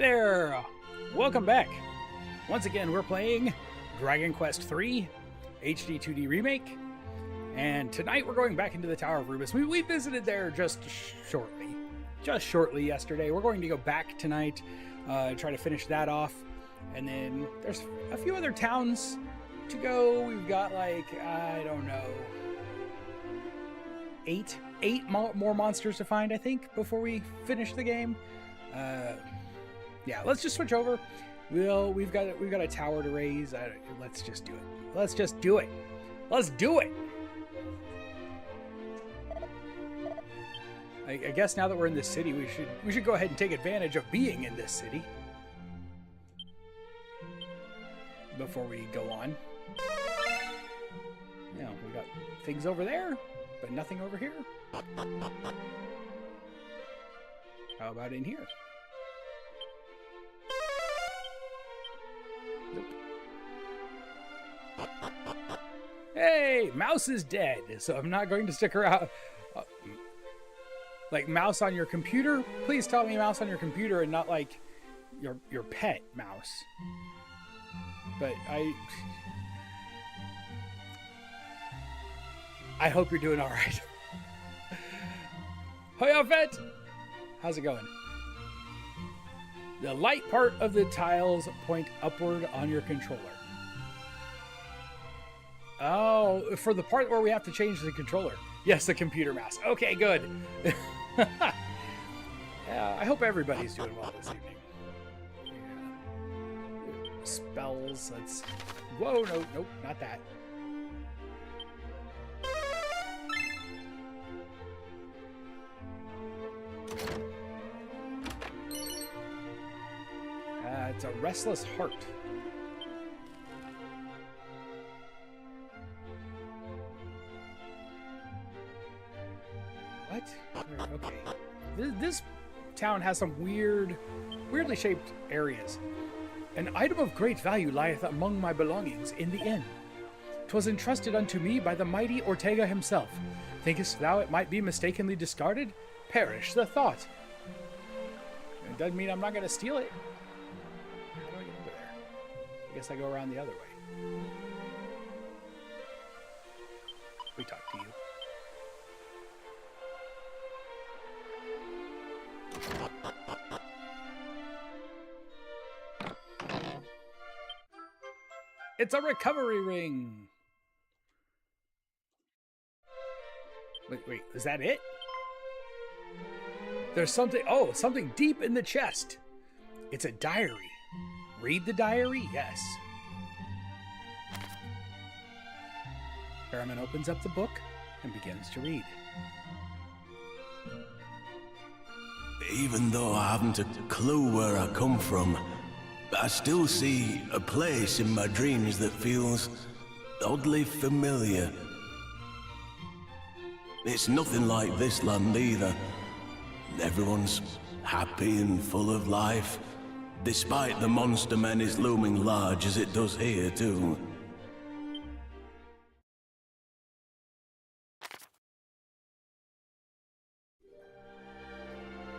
there! Welcome back! Once again, we're playing Dragon Quest III HD-2D Remake, and tonight we're going back into the Tower of Rubiss. We visited there just shortly yesterday. We're going to go back tonight, try to finish that off, and then there's a few other towns to go. We've got like, I don't know, eight more monsters to find, I think, before we finish the game. Yeah, let's just switch over. We've got a tower to raise. Let's just do it. Let's just do it. Let's do it. I guess now that we're in this city, we should go ahead and take advantage of being in this city before we go on. Yeah, we got things over there, but nothing over here. How about in here? Nope. Hey, Mouse is dead, so I'm not going to stick around. Like mouse on your computer? Please tell me mouse on your computer and not like your pet mouse. But I hope you're doing all right. Hiya, Vet! How's it going? The light part of the tiles point upward on your controller. Oh, for the part where we have to change the controller. Yes, the computer mouse. Okay, good. Yeah, I hope everybody's doing well this evening. Yeah. Spells, let's... Whoa, nope, not that. It's a restless heart. What? Okay. This town has some weirdly shaped areas. An item of great value lieth among my belongings in the inn. 'Twas entrusted unto me by the mighty Ortega himself. Thinkest thou it might be mistakenly discarded? Perish the thought. It doesn't mean I'm not going to steal it. How do I get over there? I guess I go around the other way. We talk to you. It's a recovery ring. Wait, is that it? There's something deep in the chest. It's a diary. Read the diary? Yes. Perremin opens up the book and begins to read. Even though I haven't a clue where I come from, I still see a place in my dreams that feels oddly familiar. It's nothing like this land either. Everyone's happy and full of life, despite the monster menace looming large as it does here too.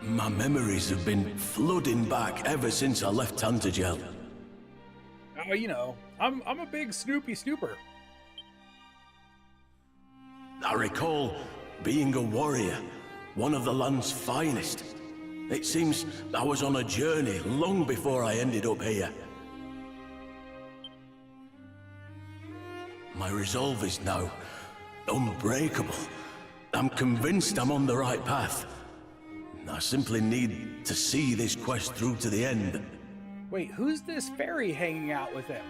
My memories have been flooding back ever since I left Tantagel. Oh, you know, I'm a big Snoopy snooper. I recall being a warrior, one of the land's finest. It seems I was on a journey long before I ended up here. My resolve is now unbreakable. I'm convinced I'm on the right path. I simply need to see this quest through to the end. Wait, who's this fairy hanging out with him?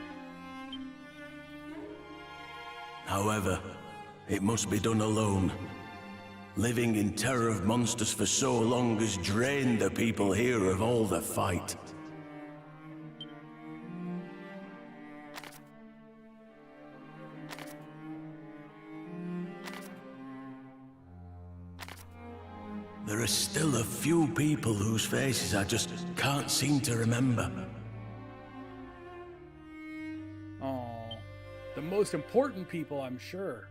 However, it must be done alone. Living in terror of monsters for so long has drained the people here of all the fight. There are still a few people whose faces I just can't seem to remember. Oh, the most important people, I'm sure.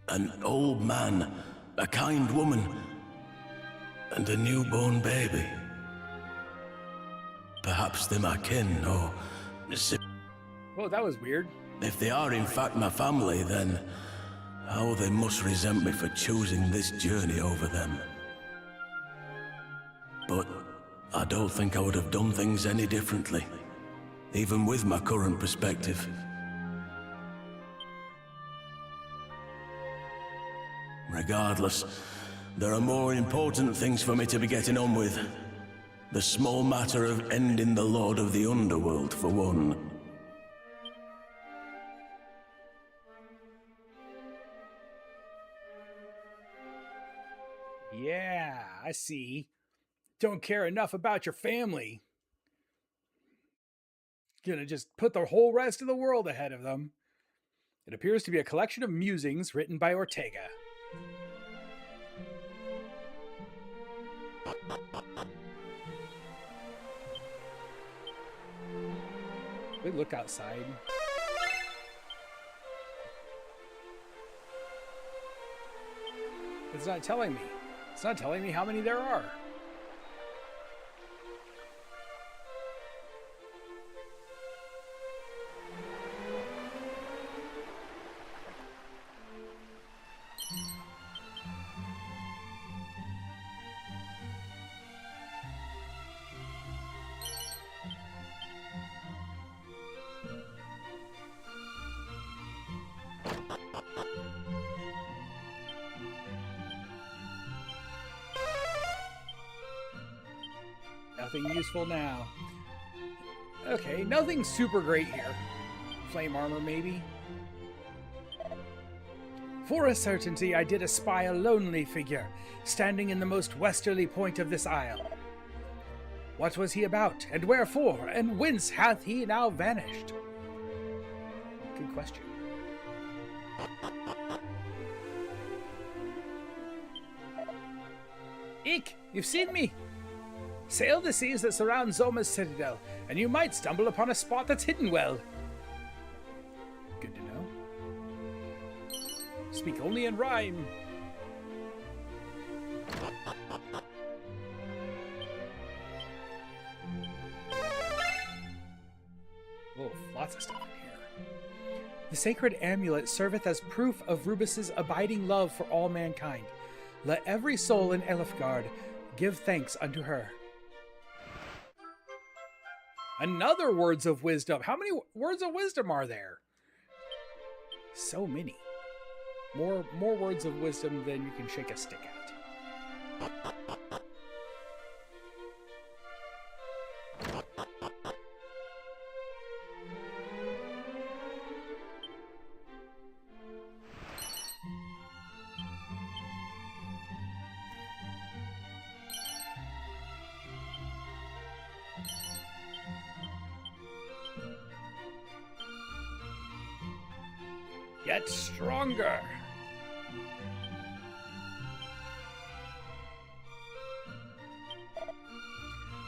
An old man, a kind woman, and a newborn baby. Perhaps Perhaps they're my kin, or... Well, that was weird. If they are in fact my family, then... how they must resent me for choosing this journey over them. But I don't think I would have done things any differently, even with my current perspective. Regardless, there are more important things for me to be getting on with. The small matter of ending the Lord of the Underworld, for one. Yeah, I see. Don't care enough about your family. Gonna just put the whole rest of the world ahead of them. It appears to be a collection of musings written by Ortega. We look outside. It's not telling me. It's not telling me how many there are. Nothing useful now. Okay, nothing super great here. Flame armor, maybe? For a certainty, I did espy a lonely figure, standing in the most westerly point of this isle. What was he about, and wherefore, and whence hath he now vanished? Good question. Eek, you've seen me! Sail the seas that surround Zoma's citadel, and you might stumble upon a spot that's hidden well. Good to know. Speak only in rhyme. Oh, lots of stuff in here. The sacred amulet serveth as proof of Rubiss's abiding love for all mankind. Let every soul in Elfgard give thanks unto her. Another words of wisdom. How many words of wisdom are there? So many. More words of wisdom than you can shake a stick at. Get stronger.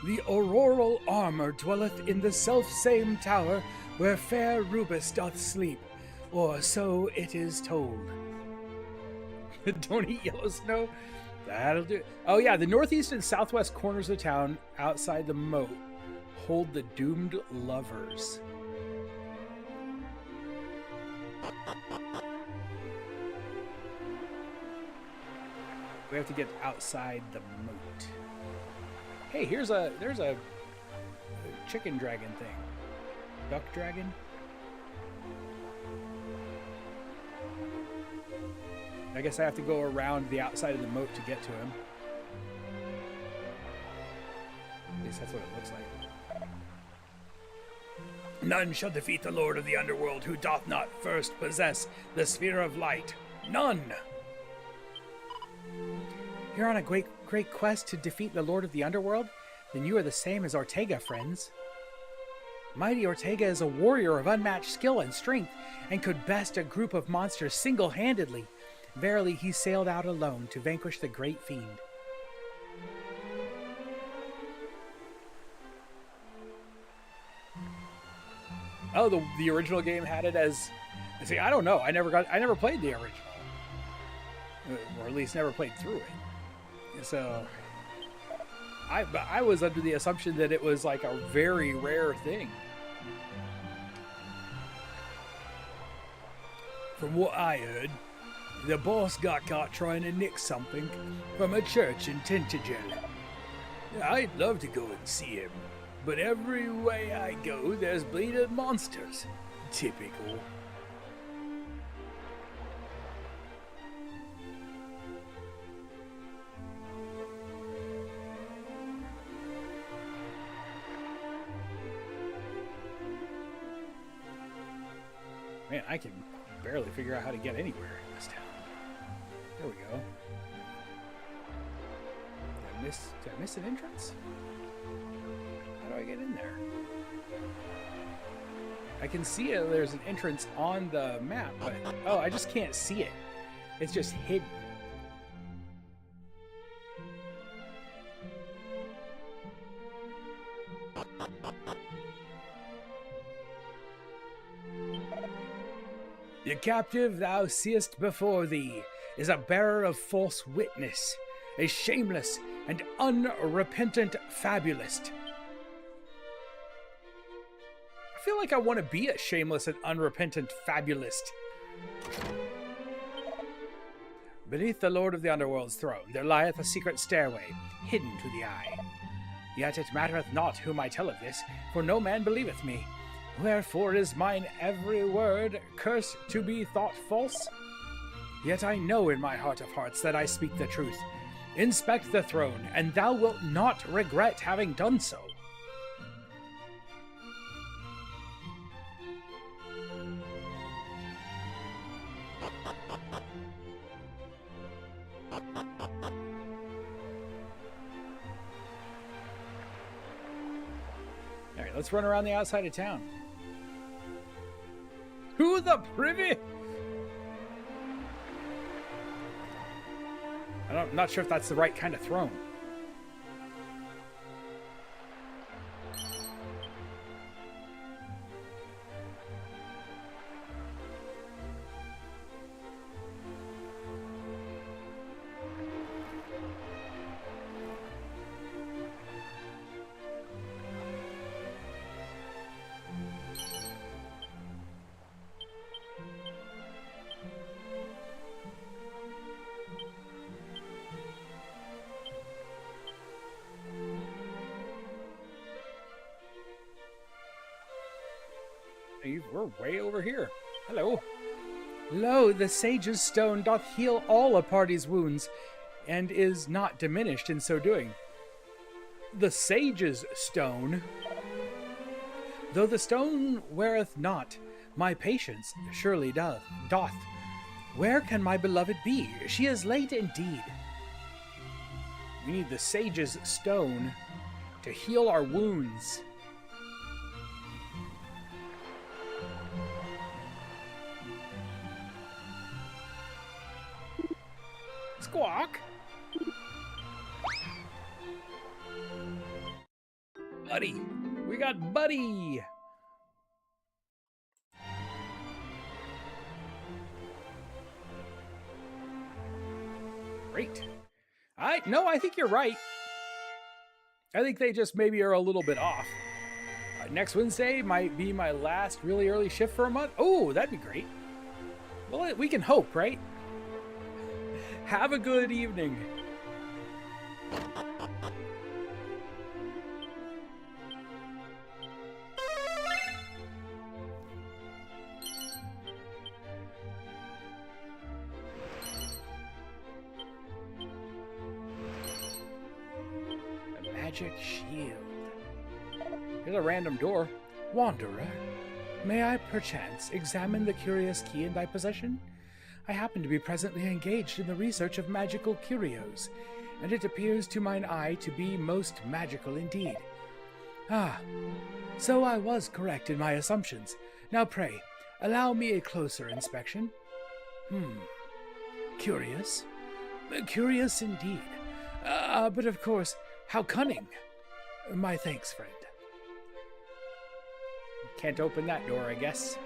The auroral armor dwelleth in the self-same tower where fair Rubiss doth sleep, or so it is told. Don't eat yellow snow? That'll do. Oh yeah, the northeast and southwest corners of town outside the moat hold the doomed lovers. We have to get outside the moat. Hey, there's a chicken dragon thing. Duck dragon? I guess I have to go around the outside of the moat to get to him. At least that's what it looks like. None shall defeat the Lord of the Underworld who doth not first possess the Sphere of Light. None! You're on a great quest to defeat the Lord of the Underworld? Then you are the same as Ortega, friends. Mighty Ortega is a warrior of unmatched skill and strength, and could best a group of monsters single-handedly. Verily, he sailed out alone to vanquish the great fiend. Oh, the original game had it as... See, I don't know. I never played the original. Or at least never played through it. So, I was under the assumption that it was like a very rare thing. From what I heard, the boss got caught trying to nick something from a church in Tintagel. I'd love to go and see him, but every way I go, there's bleeding monsters. Typical. Man, I can barely figure out how to get anywhere in this town. There we go. Did I miss an entrance? How do I get in there? I can see it. There's an entrance on the map, but oh, I just can't see it. It's just hidden. The captive thou seest before thee is a bearer of false witness, a shameless and unrepentant fabulist. I feel like I want to be a shameless and unrepentant fabulist. Beneath the Lord of the Underworld's throne there lieth a secret stairway, hidden to the eye. Yet it mattereth not whom I tell of this, for no man believeth me. Wherefore is mine every word cursed to be thought false? Yet I know in my heart of hearts that I speak the truth. Inspect the throne, and thou wilt not regret having done so. Alright, let's run around the outside of town. Who the privy? I'm not sure if that's the right kind of throne. We're way over here. Hello. Lo, the sage's stone doth heal all a party's wounds, and is not diminished in so doing. The sage's stone? Though the stone weareth not, my patience surely doth. Where can my beloved be? She is late indeed. We need the sage's stone to heal our wounds. Squawk! Buddy! We got Buddy! Great. No, I think you're right. I think they just maybe are a little bit off. Next Wednesday might be my last really early shift for a month. Oh, that'd be great. Well, we can hope, right? Have a good evening. A magic shield. Here's a random door. Wanderer, may I perchance examine the curious key in thy possession? I happen to be presently engaged in the research of magical curios, and it appears to mine eye to be most magical indeed. Ah, so I was correct in my assumptions. Now pray, allow me a closer inspection. Curious? Curious indeed. But of course, how cunning. My thanks, friend. Can't open that door, I guess.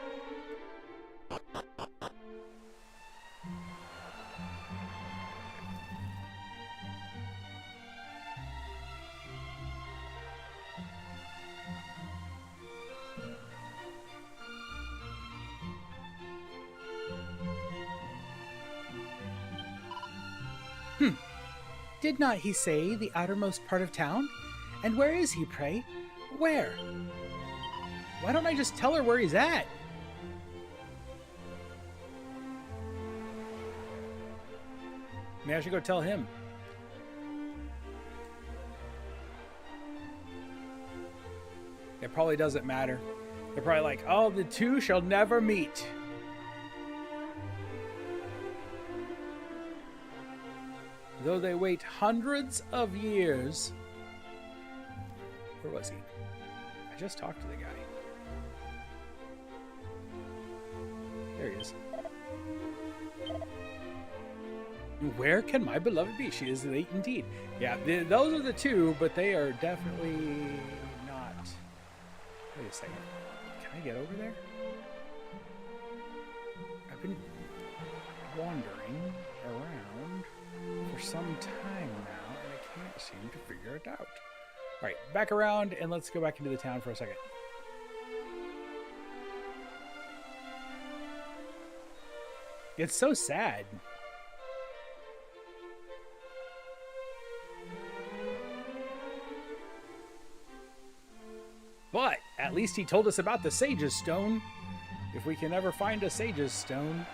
Did not he say the outermost part of town? And where is he, pray? Where? Why don't I just tell her where he's at? Maybe I should go tell him. It probably doesn't matter. They're probably like, oh, the two shall never meet. Though they wait hundreds of years. Where was he? I just talked to the guy. There he is. Where can my beloved be? She is late indeed. Yeah, those are the two, but they are definitely not. Wait a second. Can I get over there? I've been wandering around for some time now, and I can't seem to figure it out. All right, back around, and let's go back into the town for a second. It's so sad. But at least he told us about the Sage's Stone. If we can ever find a Sage's Stone,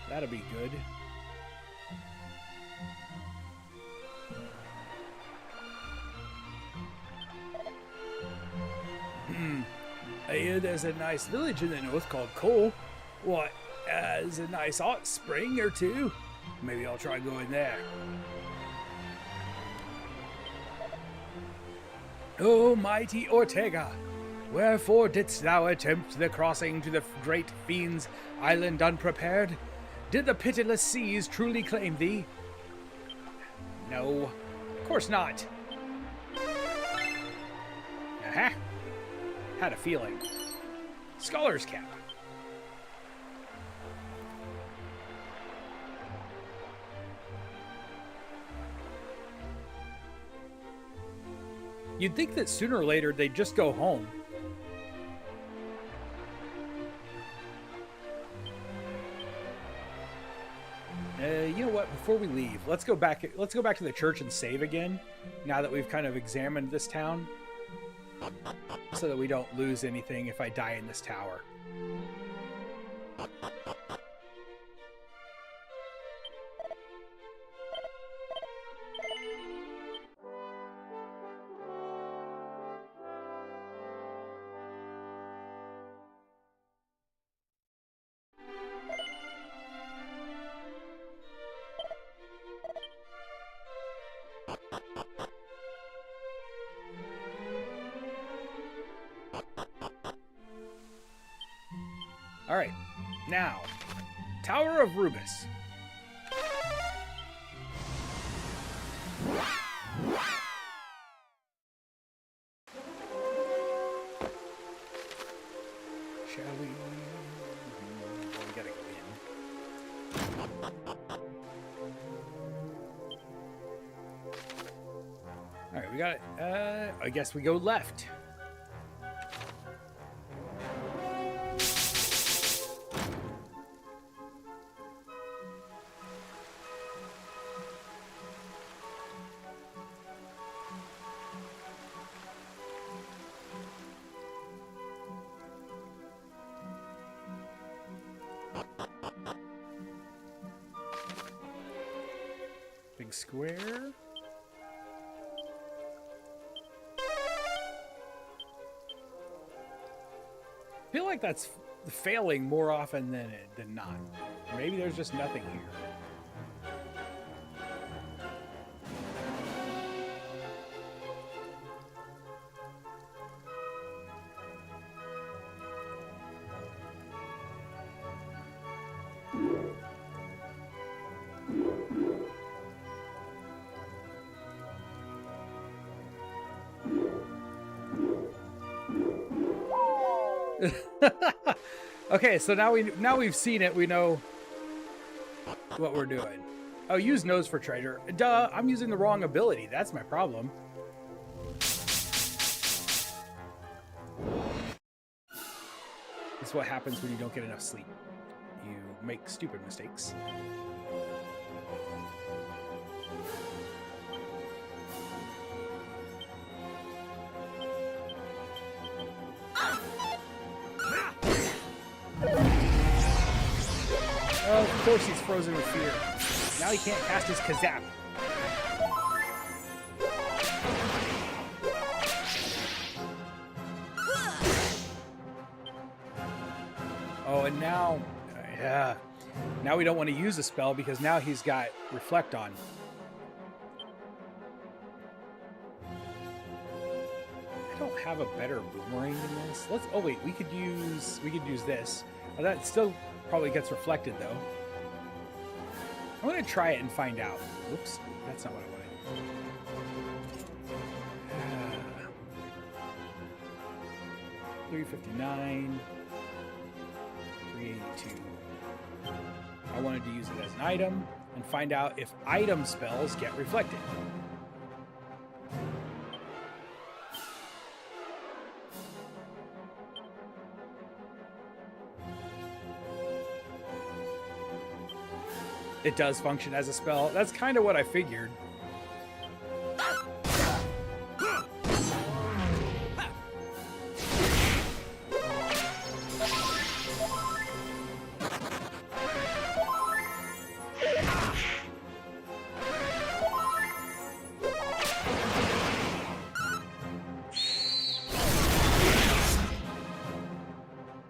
that'll be good. I hear there's a nice village in the north called Cole. What, there's a nice hot spring or two. Maybe I'll try going there. O mighty Ortega, wherefore didst thou attempt the crossing to the great fiend's island unprepared? Did the pitiless seas truly claim thee? No, of course not. Aha! Had a feeling. Scholar's cap. You'd think that sooner or later they'd just go home. You know what? Before we leave, let's go back to the church and save again. Now that we've kind of examined this town, so that we don't lose anything if I die in this tower. All right, now, Tower of Rubiss. Shall we? We gotta go in. All right, we got it. I guess we go left. Big square. I feel like that's failing more often than not. Maybe there's just nothing here. Okay, so now we've seen it. We know what we're doing. Oh, use nose for treasure. Duh, I'm using the wrong ability. That's my problem. This is what happens when you don't get enough sleep. You make stupid mistakes. course he's frozen with fear. Now he can't cast his Kazap. Oh, and now... yeah. Now we don't want to use a spell because now he's got Reflect on. I don't have a better boomerang than this. Let's... oh wait, we could use this. Oh, that still probably gets reflected though. I'm gonna try it and find out. Whoops, that's not what I wanted. 359, 382. I wanted to use it as an item and find out if item spells get reflected. It does function as a spell. That's kind of what I figured.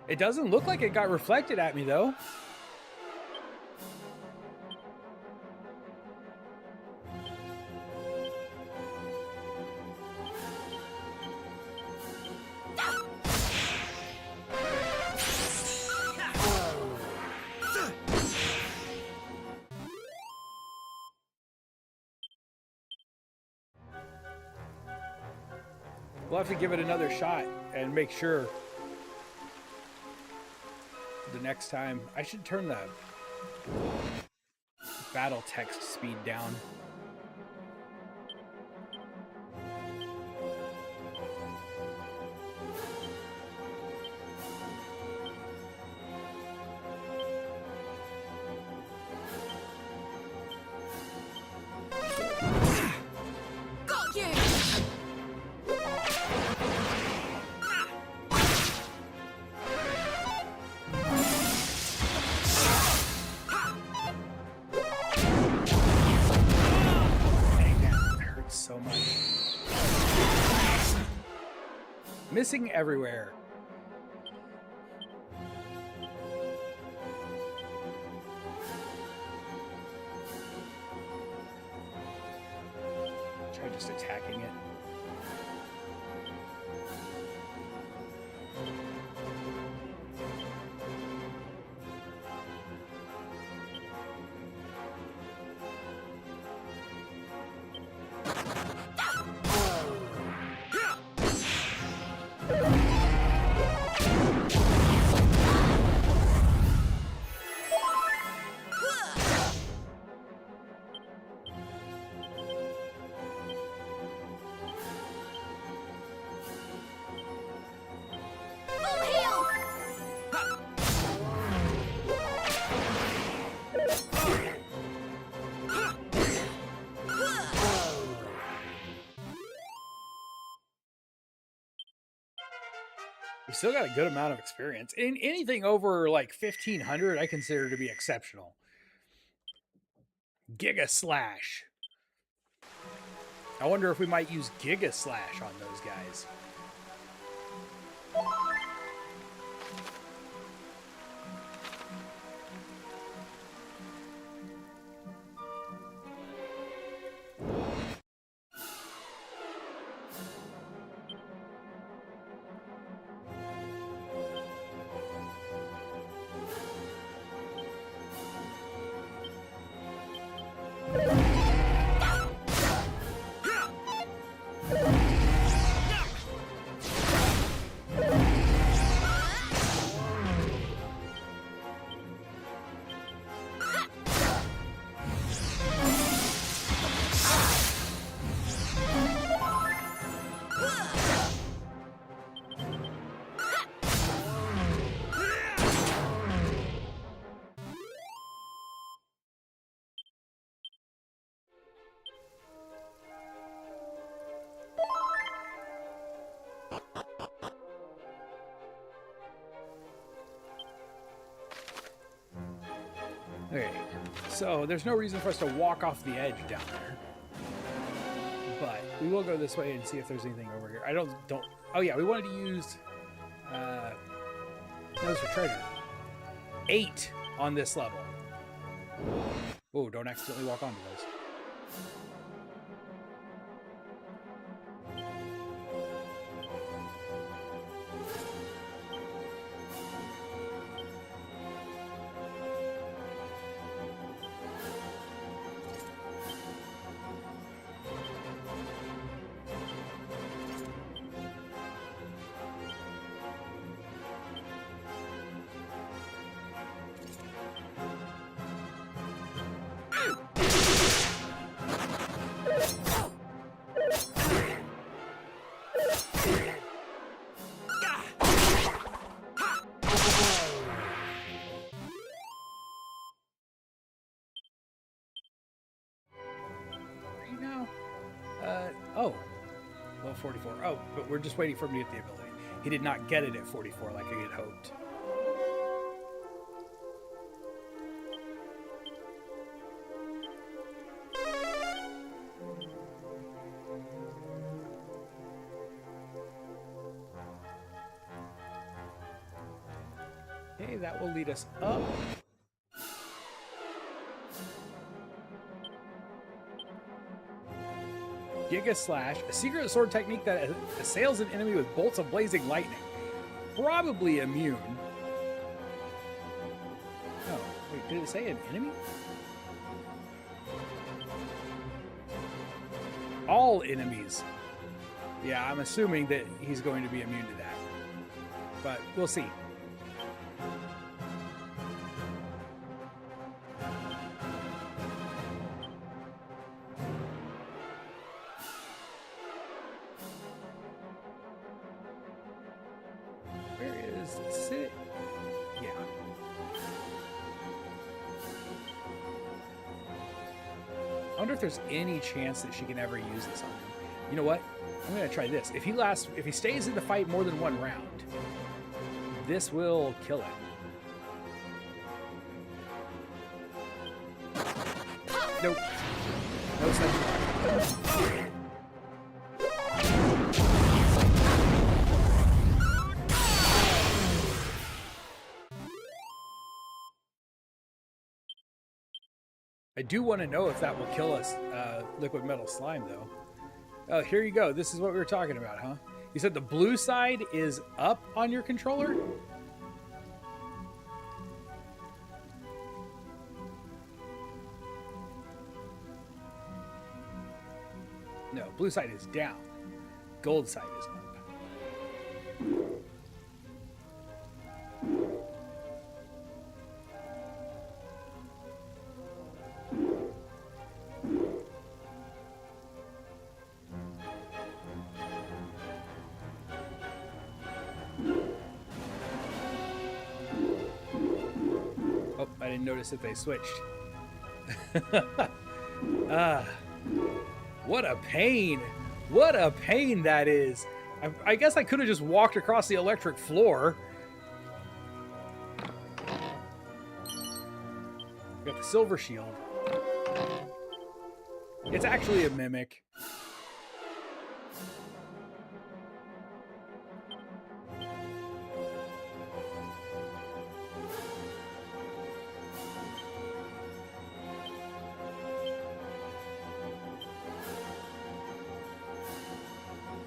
It doesn't look like it got reflected at me, though. We'll have to give it another shot and make sure the next time. I should turn the battle text speed down. So much. Missing everywhere. Try just attacking it. We still got a good amount of experience. In anything over like 1,500, I consider to be exceptional. Giga Slash. I wonder if we might use Giga Slash on those guys. Okay, so there's no reason for us to walk off the edge down there. But we will go this way and see if there's anything over here. I don't... Oh yeah, we wanted to use... those for treasure. 8 on this level. Oh, don't accidentally walk onto those. Oh, level 44. Oh, but we're just waiting for him to get the ability. He did not get it at 44 like I had hoped. Okay, that will lead us up. Giga Slash, a secret sword technique that assails an enemy with bolts of blazing lightning. Probably immune. Oh, wait, did it say an enemy? All enemies. Yeah, I'm assuming that he's going to be immune to that. But we'll see. I wonder if there's any chance that she can ever use this on him. You know what? I'm gonna try this. If he stays in the fight more than one round, this will kill him. Nope. No second. I do want to know if that will kill us, liquid metal slime, though. Oh, here you go. This is what we were talking about, huh? You said the blue side is up on your controller? No, blue side is down. Gold side is up. I didn't notice that they switched. What a pain. What a pain that is. I guess I could have just walked across the electric floor. Got the silver shield. It's actually a mimic.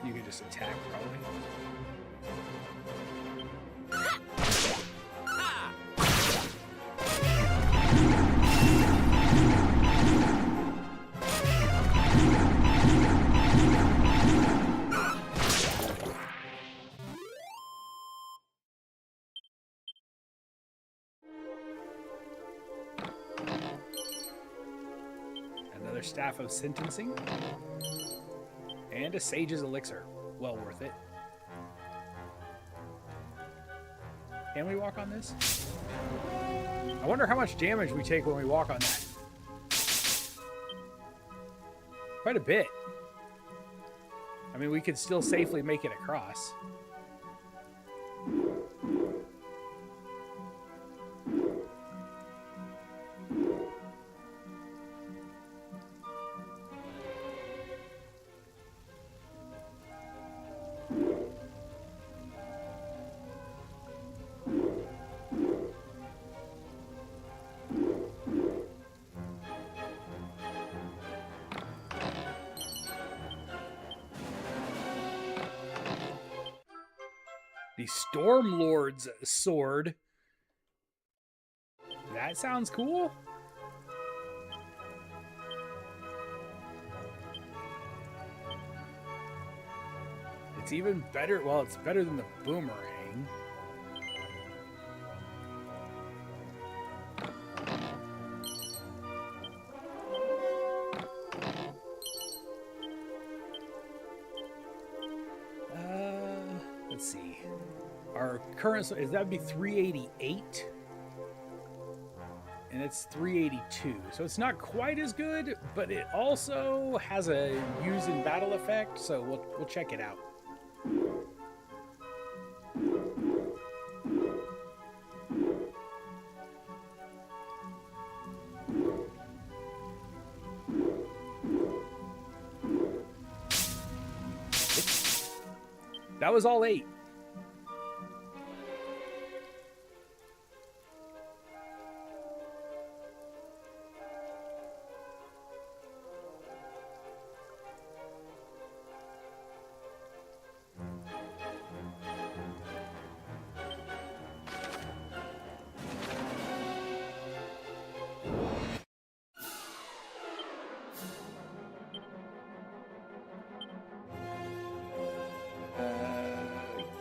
You can just attack, probably. Another Staff of Sentencing. And a Sage's Elixir. Well worth it. Can we walk on this? I wonder how much damage we take when we walk on that. Quite a bit. I mean, we could still safely make it across. The Stormlord's sword. That sounds cool. It's even better. Well, it's better than the boomerang. Let's see. Our current is that'd be 388, and it's 382. So it's not quite as good, but it also has a use in battle effect. So we'll check it out. That was all 8.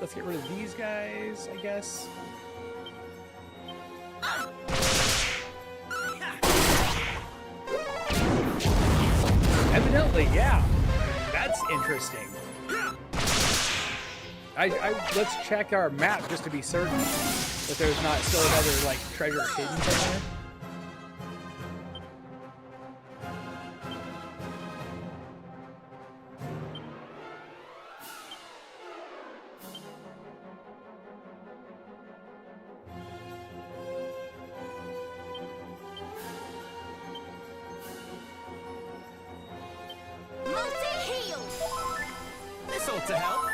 Let's get rid of these guys, I guess. Evidently, yeah. That's interesting. Let's check our map just to be certain that there's not still another, like, treasure hidden somewhere. To help.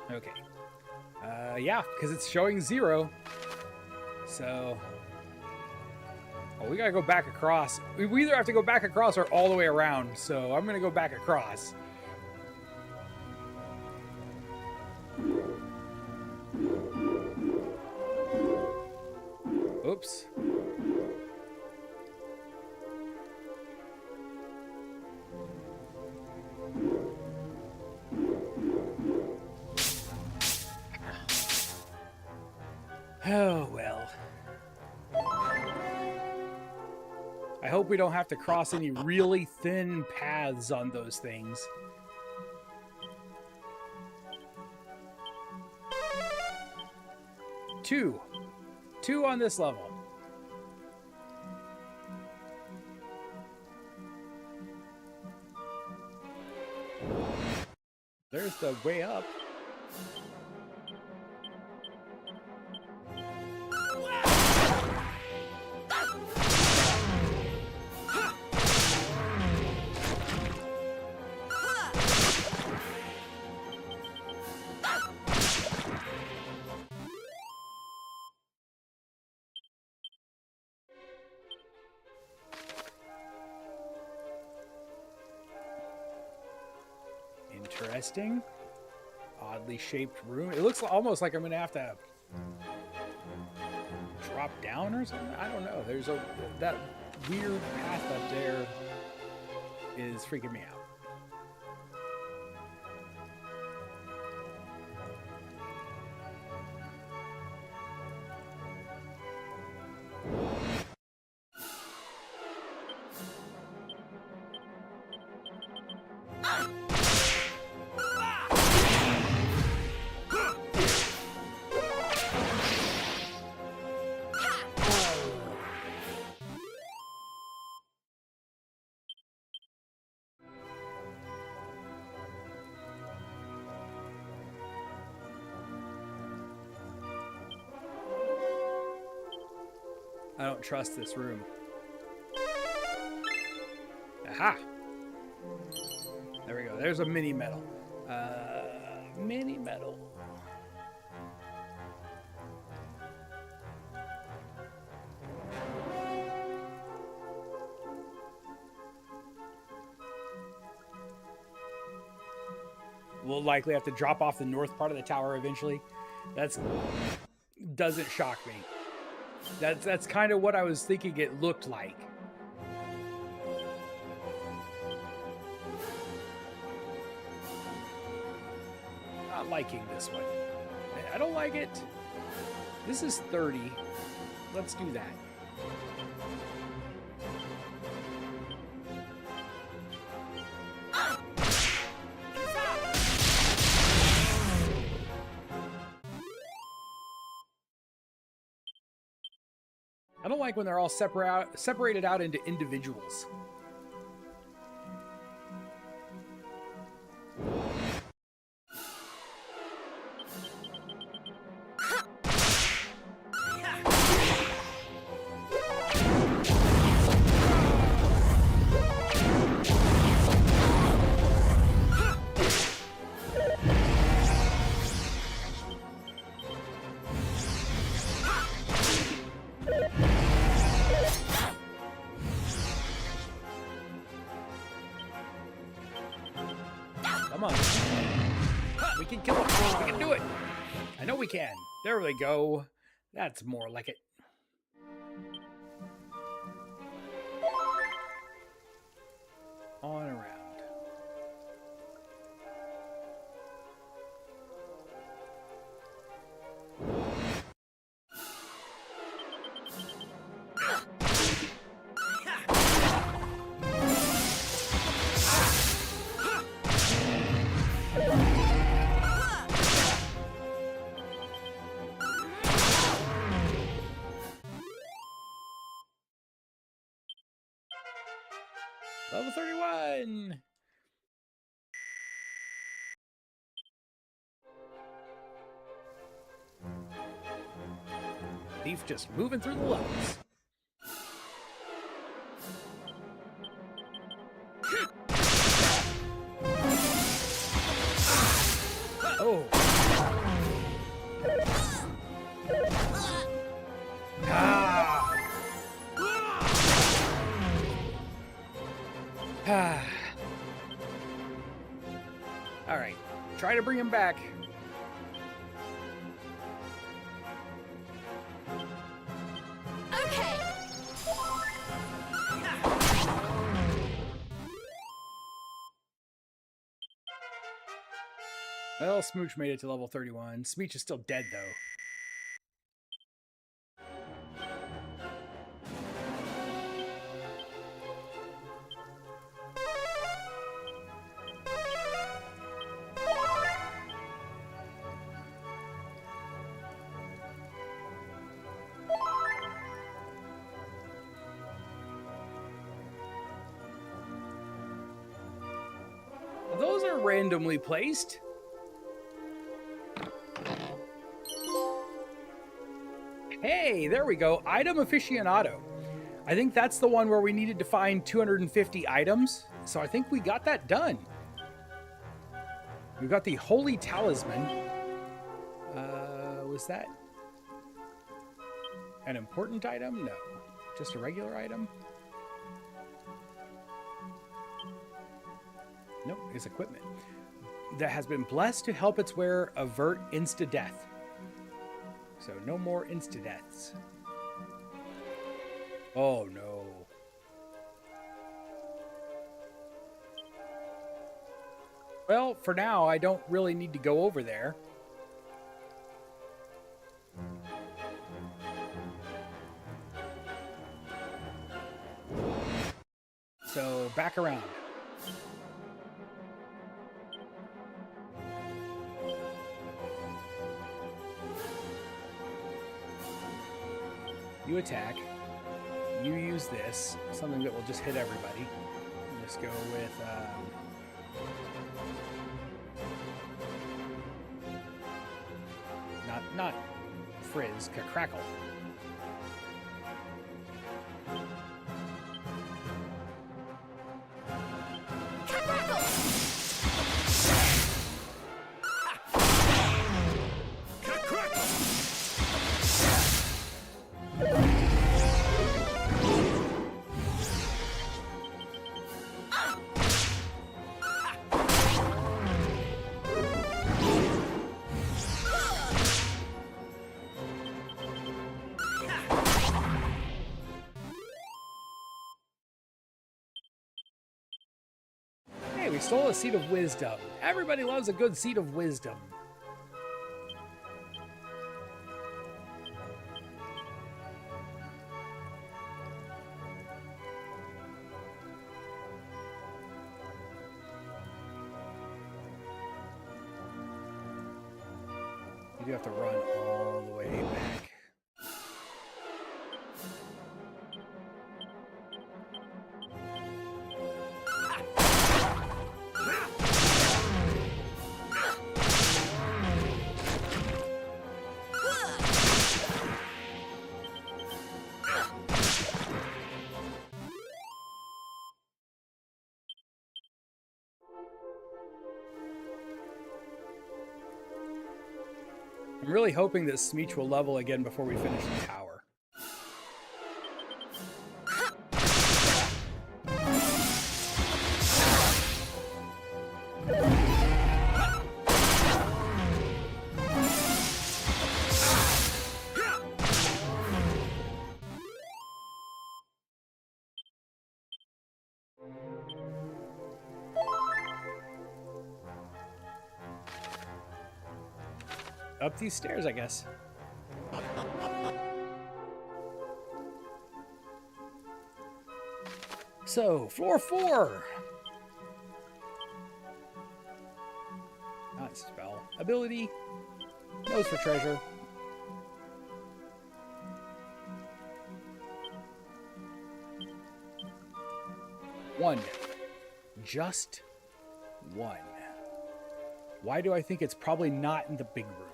Okay. Yeah, because it's showing 0. So, oh, we gotta go back across. We either have to go back across or all the way around. So I'm gonna go back across. Oops. Oh, well. I hope we don't have to cross any really thin paths on those things. Two on this level. There's the way up. Interesting. Oddly shaped room. It looks almost like I'm gonna have to drop down or something. I don't know. There's that weird path up there is freaking me out. I don't trust this room. Aha! There we go. There's a mini medal. Mini medal. we'll likely have to drop off the north part of the tower eventually. That's doesn't shock me. That's kind of what I was thinking it looked like. Not liking this one. I don't like it. This is 30. Let's do that. I don't like when they're all separated out into individuals. Come on. We can kill him. We can do it. I know we can. There we go. That's more like it. On around. Level 31! Thief just moving through the levels. Oh. All right, try to bring him back. Okay. Well, Smooch made it to level 31. Smooch is still dead, though. Those are randomly placed. Hey, there we go. Item aficionado. I think that's the one where we needed to find 250 items. So I think we got that done. We've got the Holy Talisman. Was that an important item? No. Just a regular item? Nope, it's equipment. That has been blessed to help its wearer avert insta-death. So no more insta-deaths. Oh no. Well, for now, I don't really need to go over there. So back around. You attack. You use this, something that will just hit everybody. Just go with not frizz, crackle. stole a seed of wisdom. Everybody loves a good seed of wisdom. You do have to run all the way back. I'm really hoping that Smeech will level again before we finish the tower. Up these stairs, I guess. So, floor 4. Not spell. Ability. Nose for treasure. One. Just one. Why do I think it's probably not in the big room?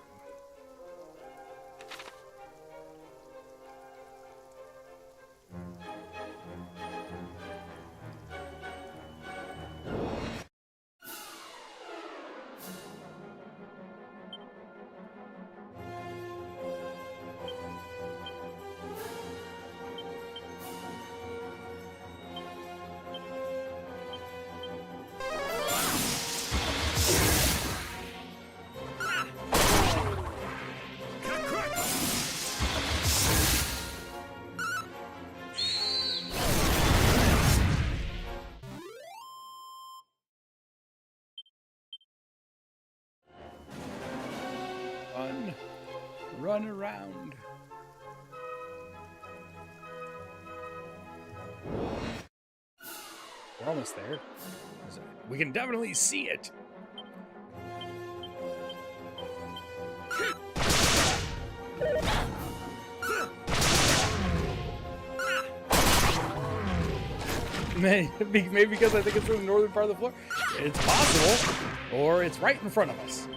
Run around. We're almost there. We can definitely see it. Maybe because I think it's in the northern part of the floor. It's possible. Or it's right in front of us.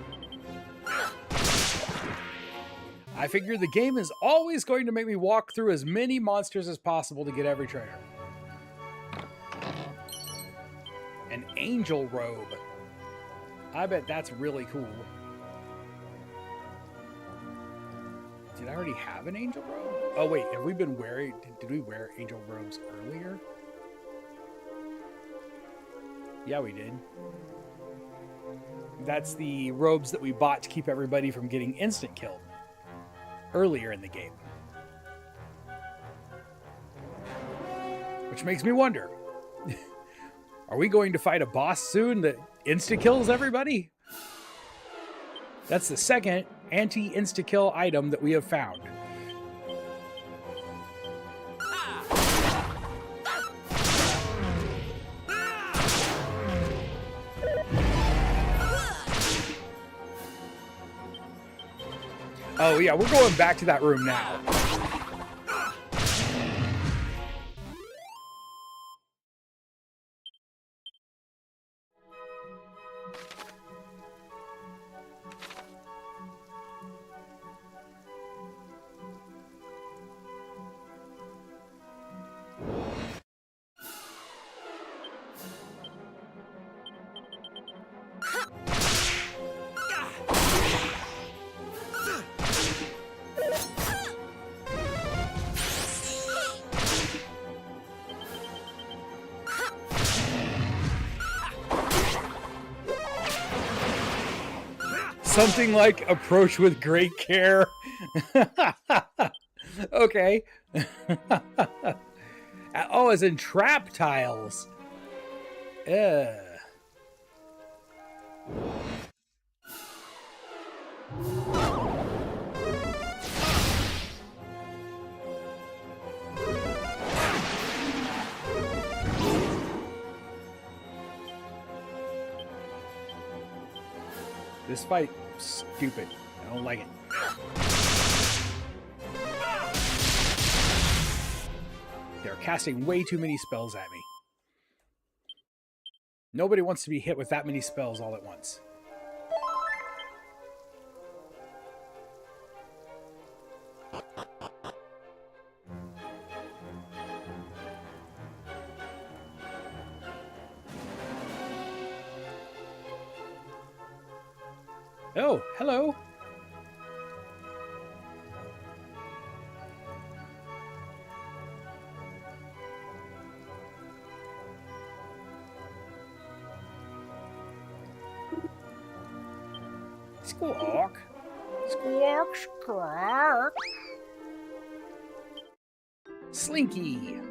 I figure the game is always going to make me walk through as many monsters as possible to get every treasure. An angel robe. I bet that's really cool. Did I already have an angel robe? Oh wait, have we been wearing... Did we wear angel robes earlier? Yeah, we did. That's the robes that we bought to keep everybody from getting instant killed earlier in the game. Which makes me wonder, are we going to fight a boss soon that insta-kills everybody? That's the second anti-insta-kill item that we have found. Oh yeah, we're going back to that room now. Something like approach with great care. Okay. Oh, as in trap tiles. This fight is stupid. I don't like it. They're casting way too many spells at me. Nobody wants to be hit with that many spells all at once. Oh, hello. Squawk. Squawk, squawk. Slinky.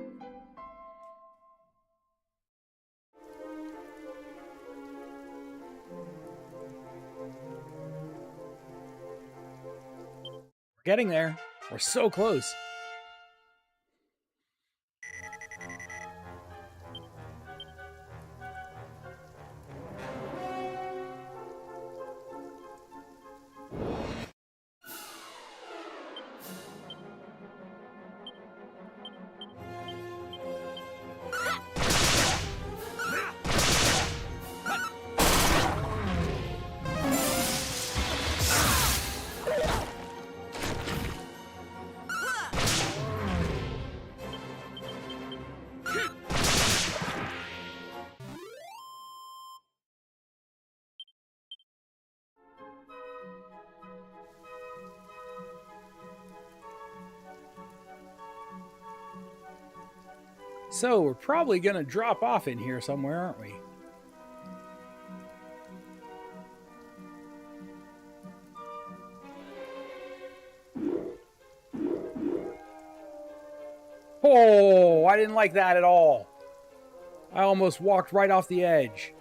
We're getting there. We're so close. So we're probably going to drop off in here somewhere, aren't we? Oh, I didn't like that at all. I almost walked right off the edge.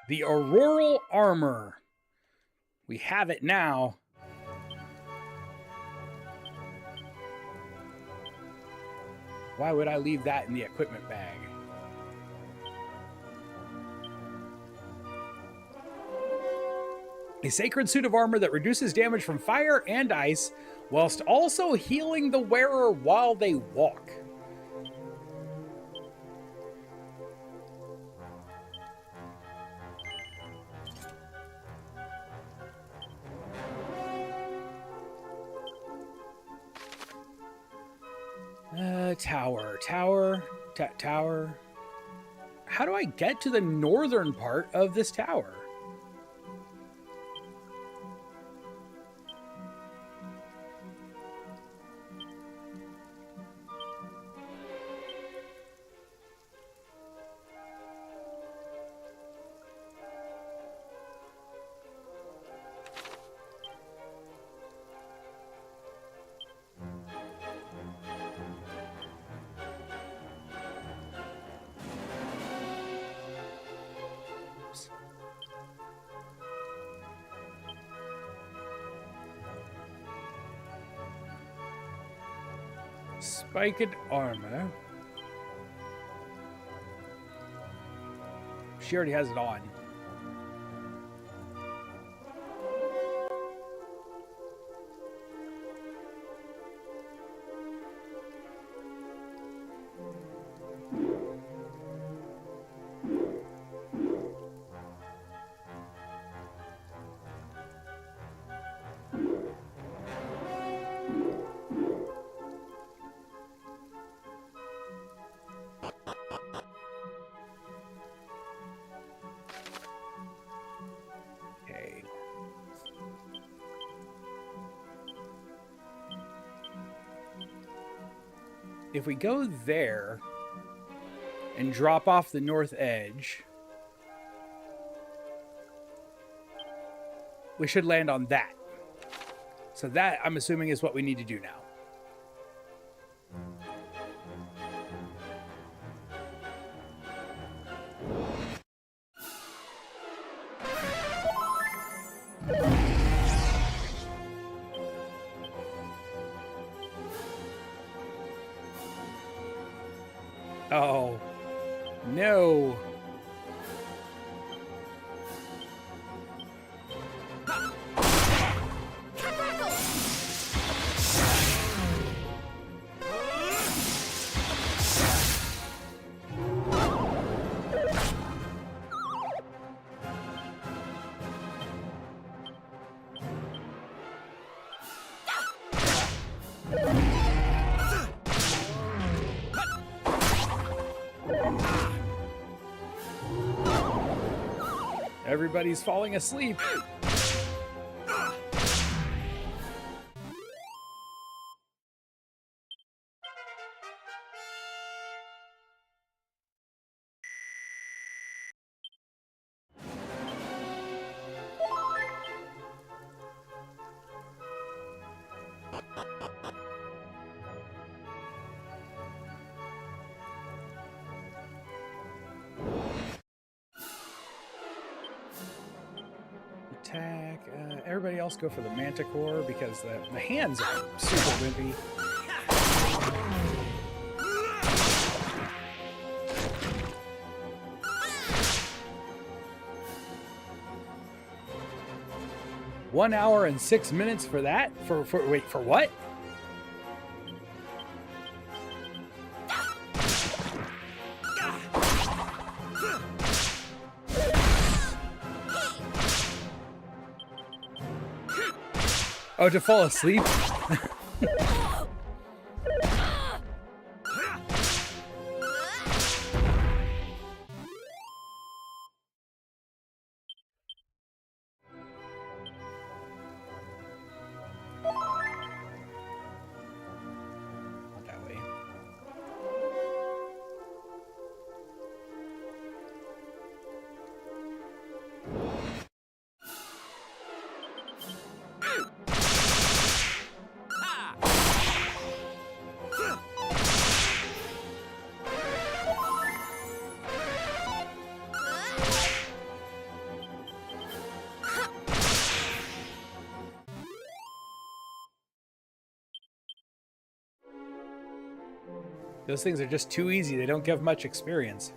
The auroral armor. We have it now. Why would I leave that in the equipment bag? A sacred suit of armor that reduces damage from fire and ice, whilst also healing the wearer while they walk. Tower. How do I get to the northern part of this tower? Spiked armor. She already has it on. If we go there and drop off the north edge, we should land on that. So that, I'm assuming, is what we need to do now. Oh, no. Everybody's falling asleep. Attack. Everybody else go for the Manticore because the hands are super wimpy. 1 hour and 6 minutes for that? Wait, for what? Oh, to fall asleep? Not that way. Those things are just too easy. They don't give much experience.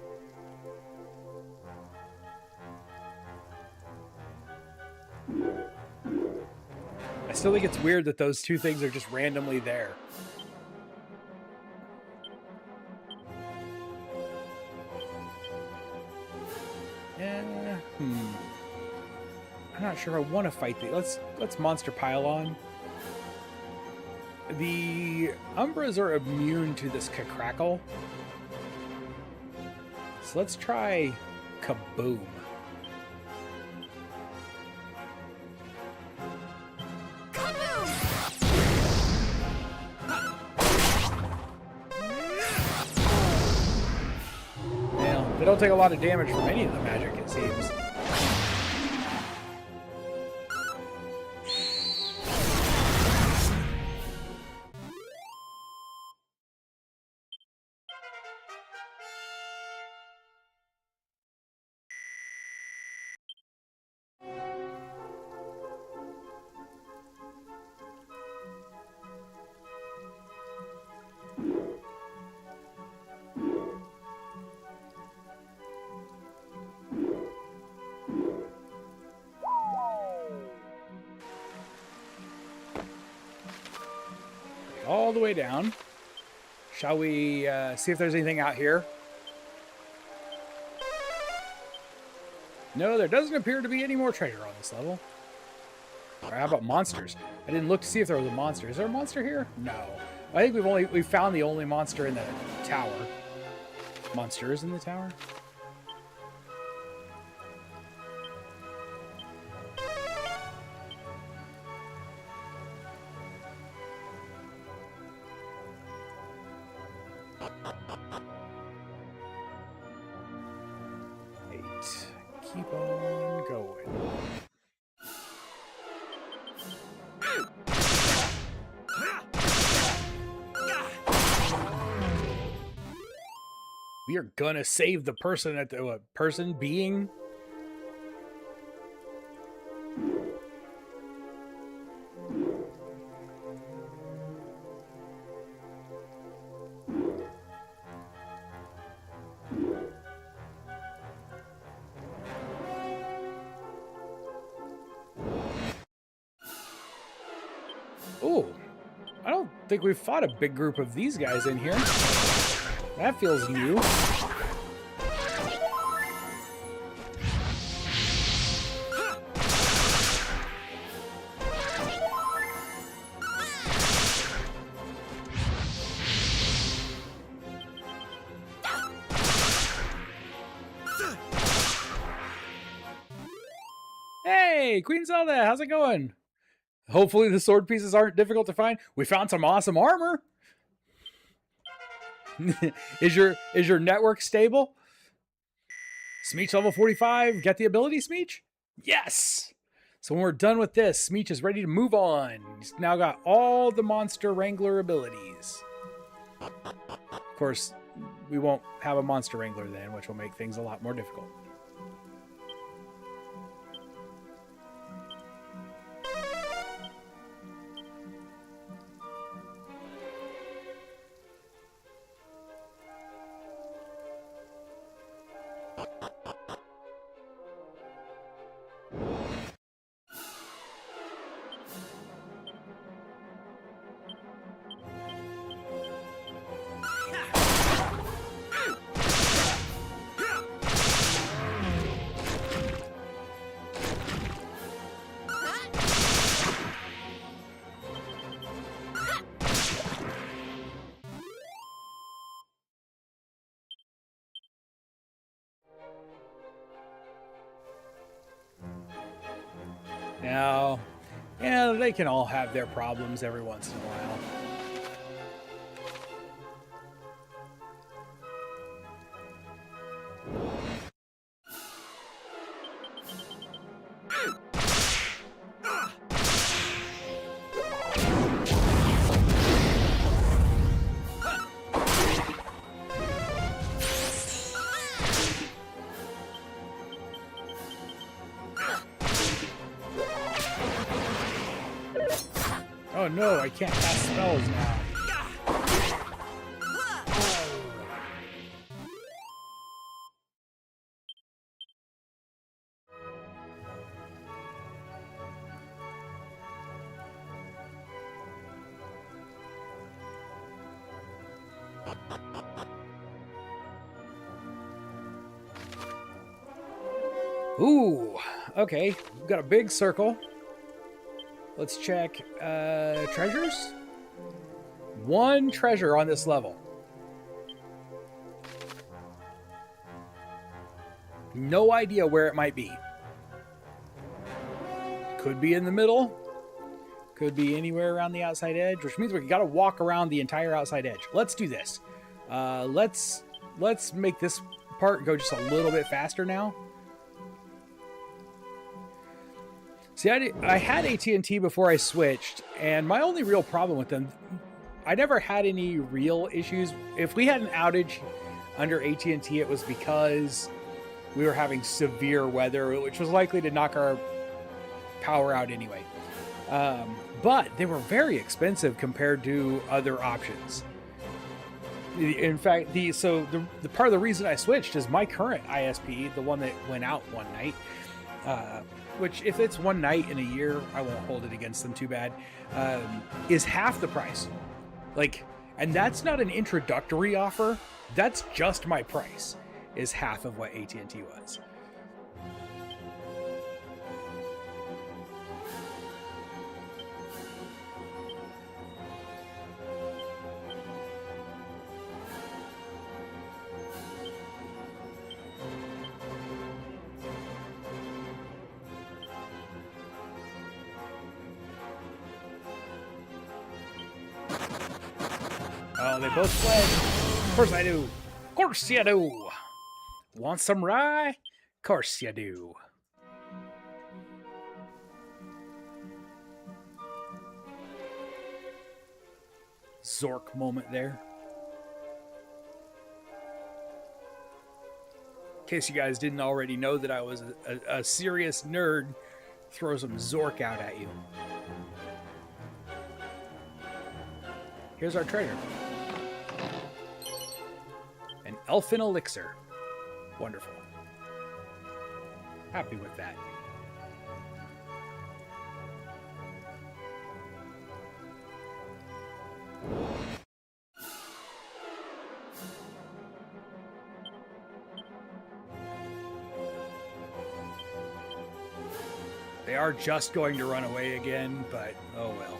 I still think it's weird that those two things are just randomly there. I'm not sure I want to fight the. Let's monster pylon. The Umbras are immune to this Crackle. So let's try Kaboom. Well, they don't take a lot of damage from any of the magic, it seems. All the way down. Shall we see if there's anything out here? No, there doesn't appear to be any more treasure on this level. Or how about monsters? I didn't look to see if there was a monster. Is there a monster here? No. I think we've found the only monster in the tower. Monsters in the tower? Keep on going. We are gonna save the person at the person being. think we've fought a big group of these guys in here. That feels new. Hey, Queen Zelda, how's it going? Hopefully the sword pieces aren't difficult to find. We found some awesome armor. Is your network stable? Smeech level 45. Get the ability, Smeech? Yes! So when we're done with this, Smeech is ready to move on. He's now got all the Monster Wrangler abilities. Of course, we won't have a Monster Wrangler then, which will make things a lot more difficult. Now, yeah, they can all have their problems every once in a while. Oh no, I can't cast spells now. Ooh, okay. We've got a big circle. Let's check treasures. One treasure on this level. No idea where it might be. Could be in the middle. Could be anywhere around the outside edge, which means we got to walk around the entire outside edge. Let's do this. Let's make this part go just a little bit faster now. See, I had AT&T before I switched, and my only real problem with them, I never had any real issues. If we had an outage under AT&T, it was because we were having severe weather, which was likely to knock our power out anyway. But they were very expensive compared to other options. In fact, the part of the reason I switched is my current ISP, the one that went out one night, which if it's one night in a year, I won't hold it against them too bad, is half the price. And that's not an introductory offer. That's just my price, is half of what AT&T was. Oh, they both fled. Of course I do. Of course you do. Want some rye? Of course you do. Zork moment there. In case you guys didn't already know that I was a serious nerd, throw some Zork out at you. Here's our treasure. An elfin elixir. Wonderful. Happy with that. They are just going to run away again, but oh well.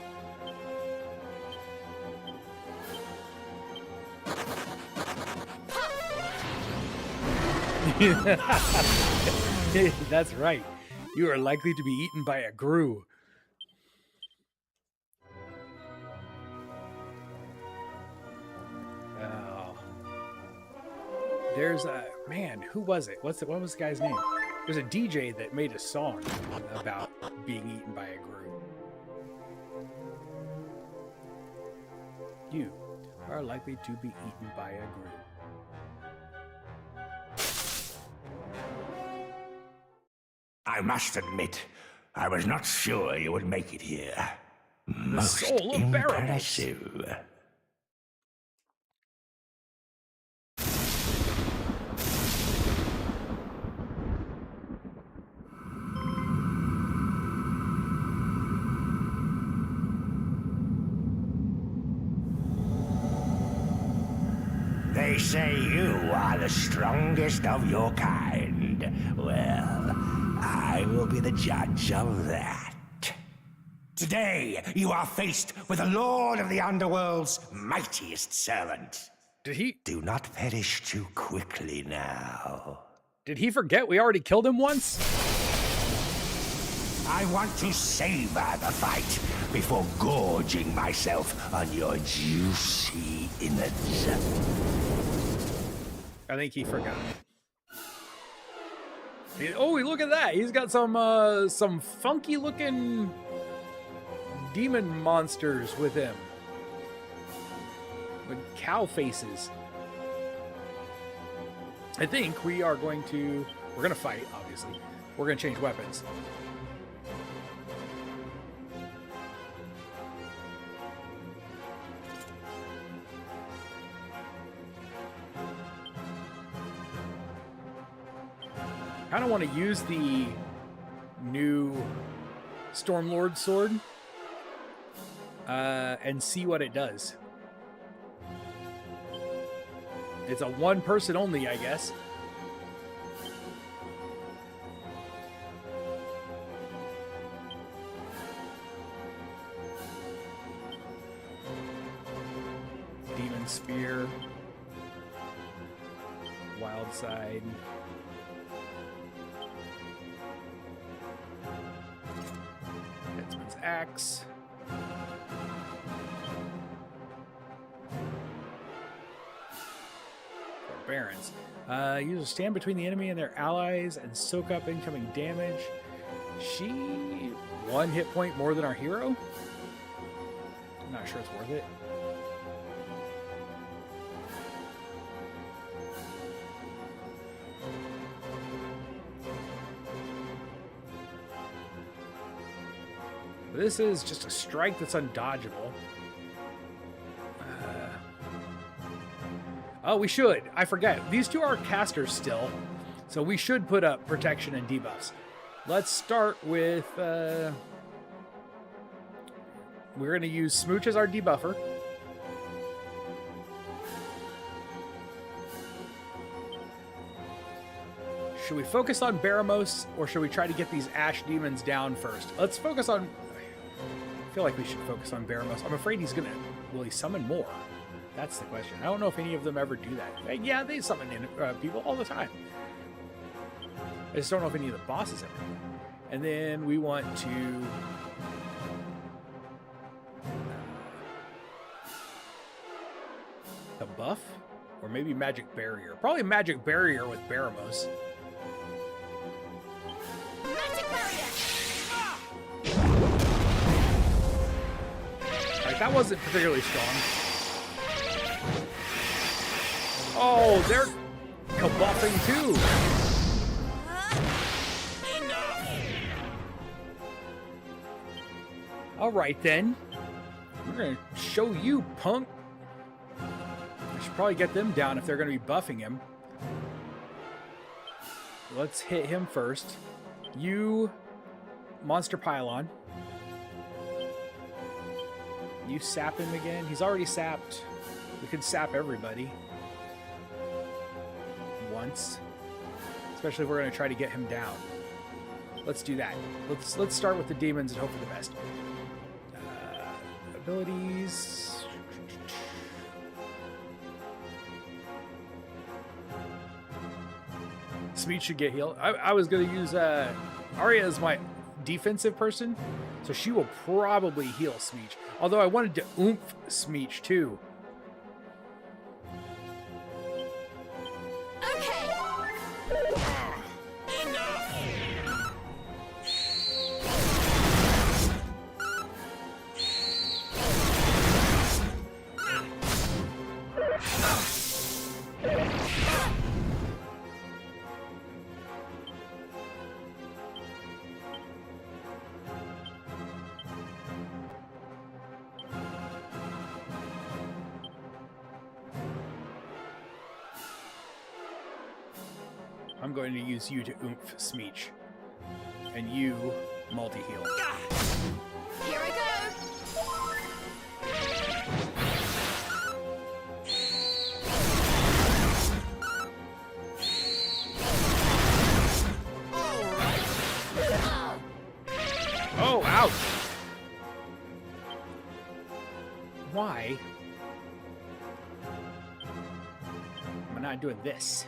That's right. You are likely to be eaten by a grue. Oh. There's a man. Who was it? What was the guy's name? There's a DJ that made a song about being eaten by a grue. You are likely to be eaten by a grue. I must admit, I was not sure you would make it here. Most soul of Barrows. impressive. They say you are the strongest of your kind. Well, I will be the judge of that. Today, you are faced with the Lord of the Underworld's mightiest servant. Did he Do not perish too quickly now. forget we already killed him once? I want to savor the fight before gorging myself on your juicy innards. I think he forgot. Oh, look at that! He's got some funky looking demon monsters with him, with cow faces. I think we're gonna fight. Obviously, we're gonna change weapons. I kind of want to use the new Stormlord sword and see what it does. It's a one person only, I guess. Demon Spear. Wild Side. Headsman's Axe. Barons. Users stand between the enemy and their allies and soak up incoming damage. She 1 hit point more than our hero? I'm not sure it's worth it. This is just a strike that's undodgeable. Oh, we should. I forget. These two are casters still, so we should put up protection and debuffs. Let's start with... we're going to use Smooch as our debuffer. Should we focus on Baramos, or should we try to get these Ash Demons down first? Let's focus on... I feel like we should focus on Baramos. I'm afraid he's going to... Will he summon more? That's the question. I don't know if any of them ever do that. Yeah, they summon in, people all the time. I just don't know if any of the bosses ever do that. And then we want to... the buff? Or maybe Magic Barrier. Probably Magic Barrier with Baramos. Magic Barrier! Like, that wasn't particularly strong. Oh, they're kabuffing too. All right, then. We're going to show you, punk. I should probably get them down if they're going to be buffing him. Let's hit him first. You, Monster Pylon. You sap him again. He's already sapped. We could sap everybody. Once. Especially if we're going to try to get him down. Let's do that. Let's start with the demons and hope for the best. Abilities. Smeech should get healed. I was gonna use Arya as my defensive person, so she will probably heal Smeech. Although I wanted to oomph Smeech too. I'm going to use you to oomph Smeech. And you multi-heal. Here I go! Oh, ouch! Why am I not doing this?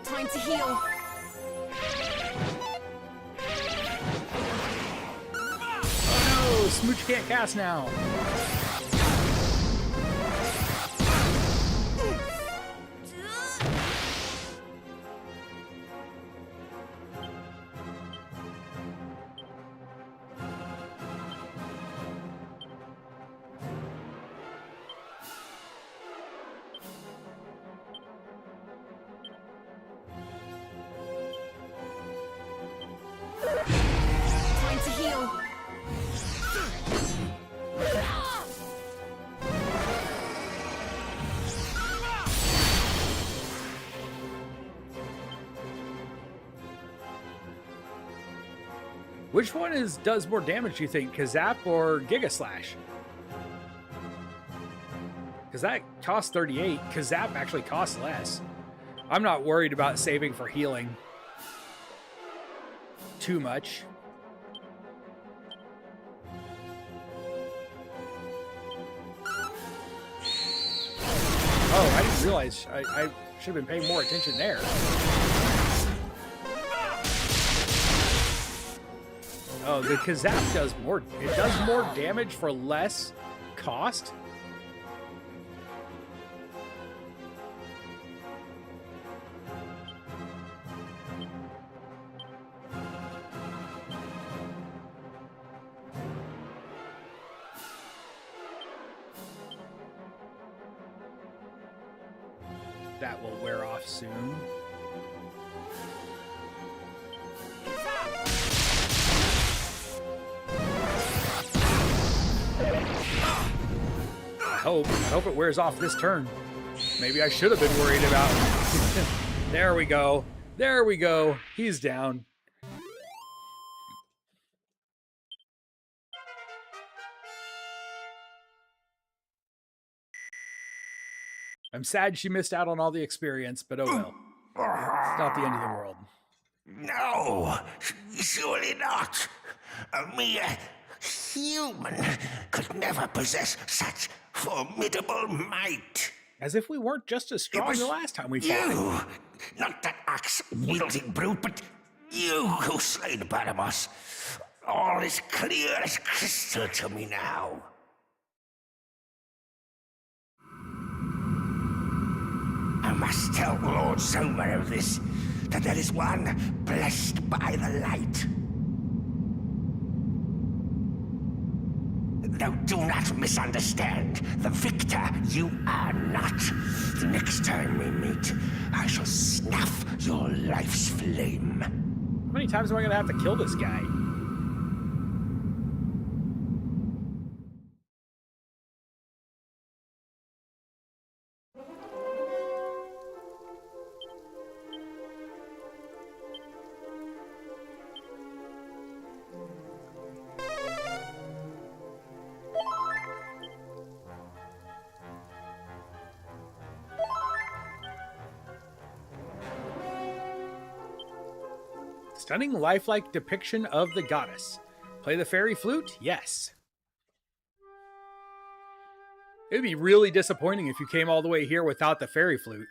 Time to heal. Oh no, Smooch can't cast now. Time to heal. Which one does more damage, you think? Kazap or Giga Slash? Because that costs 38. Kazap actually costs less. I'm not worried about saving for healing too much. Oh, I didn't realize. I should have been paying more attention there. Oh, the Kazap does more. It does more damage for less cost. That will wear off soon. I hope it wears off this turn. Maybe I should have been worried about. There we go. There we go. He's down. I'm sad she missed out on all the experience, but oh well. It's not the end of the world. No, surely not. A mere human could never possess such formidable might. As if we weren't just as strong the last time we fought. You, not that axe-wielding brute, but you who slain Perremin. All is clear as crystal to me now. I must tell Lord Zomer of this, that there is one blessed by the light. Now do not misunderstand. The victor you are not. The next time we meet, I shall snuff your life's flame. How many times am I going to have to kill this guy? Stunning lifelike depiction of the goddess. Play the fairy flute? Yes. It would be really disappointing if you came all the way here without the fairy flute.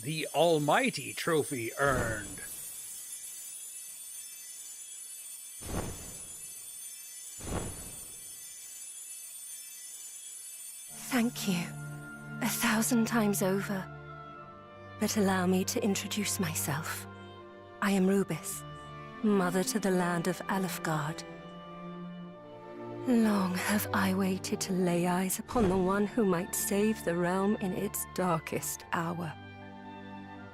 The Almighty Trophy earned. Thank you, 1,000 times over. But allow me to introduce myself. I am Rubiss, mother to the land of Alfgard. Long have I waited to lay eyes upon the one who might save the realm in its darkest hour.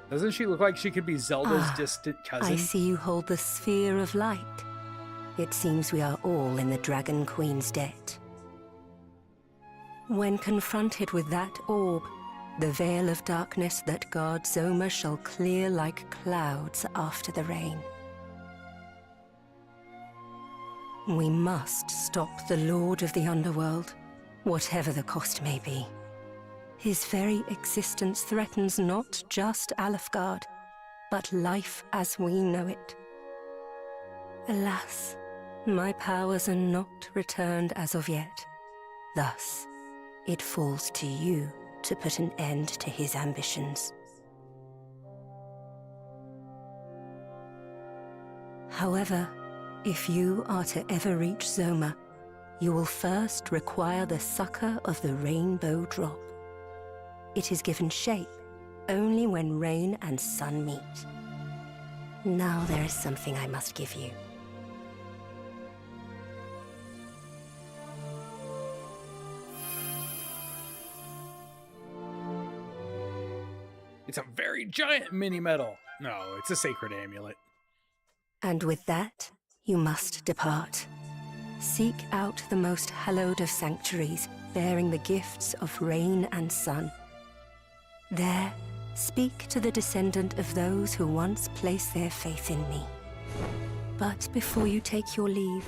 Doesn't she look like she could be Zelda's distant cousin? I see you hold the Sphere of Light. It seems we are all in the Dragon Queen's debt. When confronted with that orb, the veil of darkness that guards Zoma shall clear like clouds after the rain. We must stop the Lord of the Underworld, whatever the cost may be. His very existence threatens not just Alfgard, but life as we know it. Alas, my powers are not returned as of yet. Thus, it falls to you to put an end to his ambitions. However, if you are to ever reach Zoma, you will first require the succor of the Rainbow Drop. It is given shape only when rain and sun meet. Now there is something I must give you. It's a very giant mini medal. No, it's a sacred amulet. And with that, you must depart. Seek out the most hallowed of sanctuaries, bearing the gifts of rain and sun. There, speak to the descendant of those who once placed their faith in me. But before you take your leave,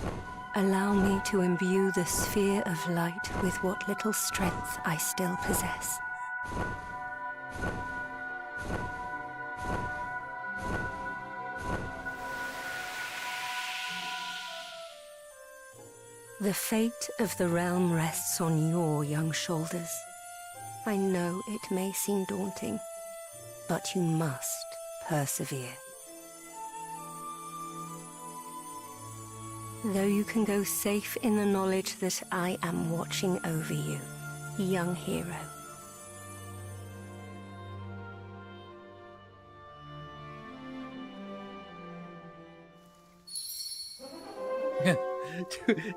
allow me to imbue the Sphere of Light with what little strength I still possess. The fate of the realm rests on your young shoulders. I know it may seem daunting, but you must persevere. Though you can go safe in the knowledge that I am watching over you, young hero.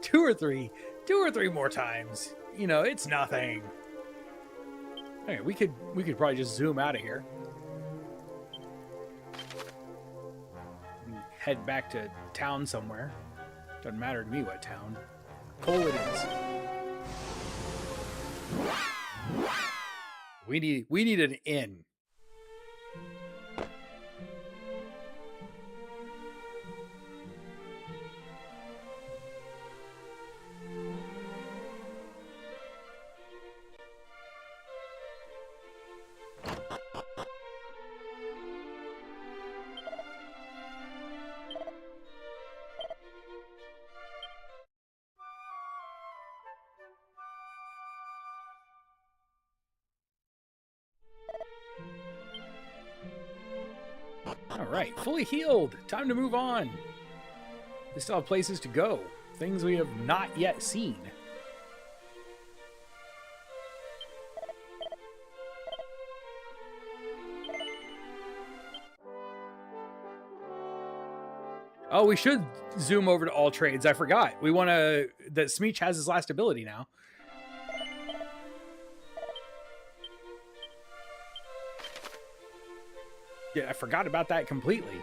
two or three more times. You know, it's nothing. Okay, we could probably just zoom out of here. And head back to town somewhere. Doesn't matter to me what town. Coal it is. We need an inn. Alright, fully healed. Time to move on. We still have places to go. Things we have not yet seen. Oh, we should zoom over to all trades. I forgot. We want to... That Smeech has his last ability now. Yeah, I forgot about that completely.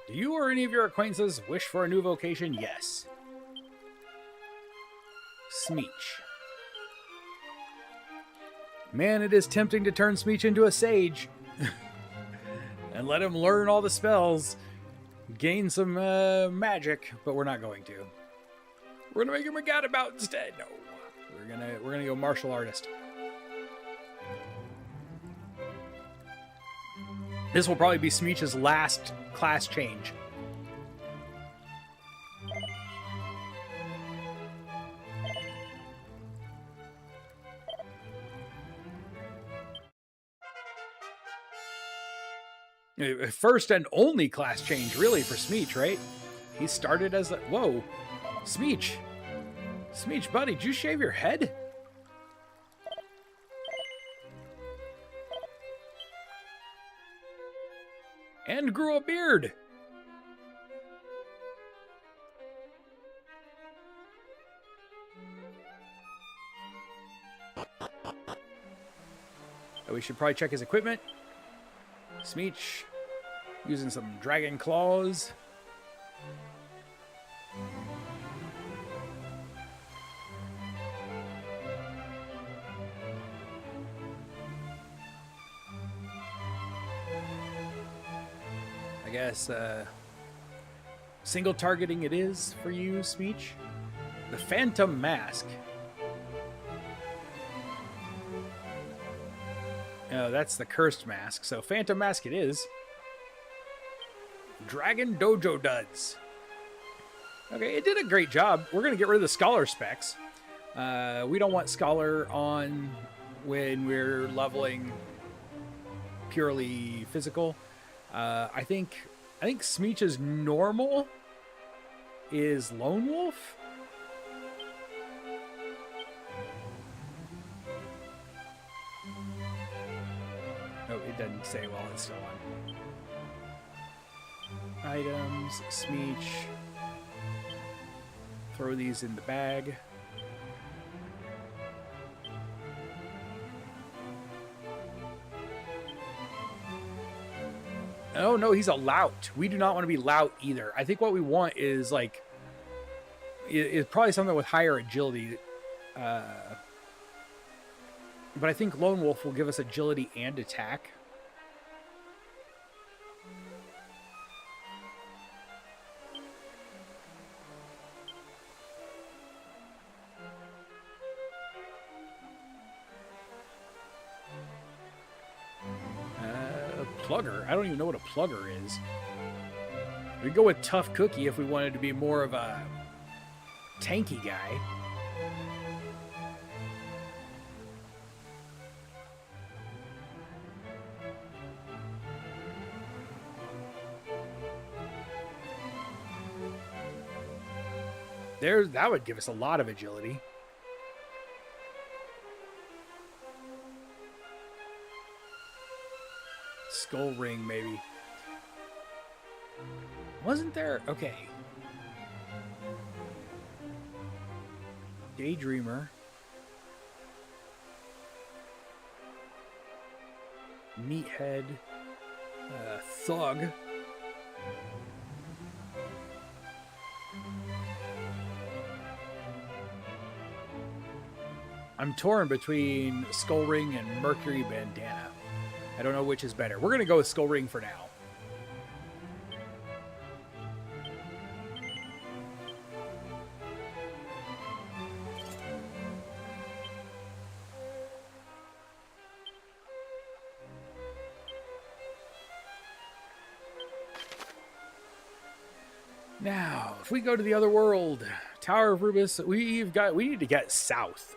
Do you or any of your acquaintances wish for a new vocation? Yes. Smeech. Man, it is tempting to turn Smeech into a sage. And let him learn all the spells. Gain some magic, but we're not going to. We're gonna make him a gadabout instead. No. We're gonna go martial artist. This will probably be Smeech's last class change. First and only class change, really, for Smeech, right? He started as a... Whoa. Smeech. Smeech, buddy, did you shave your head? And grew a beard. We should probably check his equipment. Smeech using some dragon claws. I guess single targeting it is for you, Smeech. The Phantom Mask. Oh, that's the Cursed Mask. So Phantom Mask it is. Dragon Dojo Duds. Okay, it did a great job. We're going to get rid of the Scholar specs. We don't want Scholar on when we're leveling purely physical. I think Smeech's normal is Lone Wolf. Oh, it doesn't say while it's still on. Items, Smeech. Throw these in the bag. Oh, no, he's a lout. We do not want to be lout either. I think what we want is, like, is probably something with higher agility. But I think Lone Wolf will give us agility and attack. Plugger. I don't even know what a plugger is. We'd go with Tough Cookie if we wanted to be more of a tanky guy. That would give us a lot of agility. Skull Ring, maybe. Wasn't there? Okay. Daydreamer. Meathead. Thug. I'm torn between Skull Ring and Mercury Bandana. I don't know which is better. We're going to go with Skull Ring for now. Now, if we go to the other world, Tower of Rubiss, we need to get south.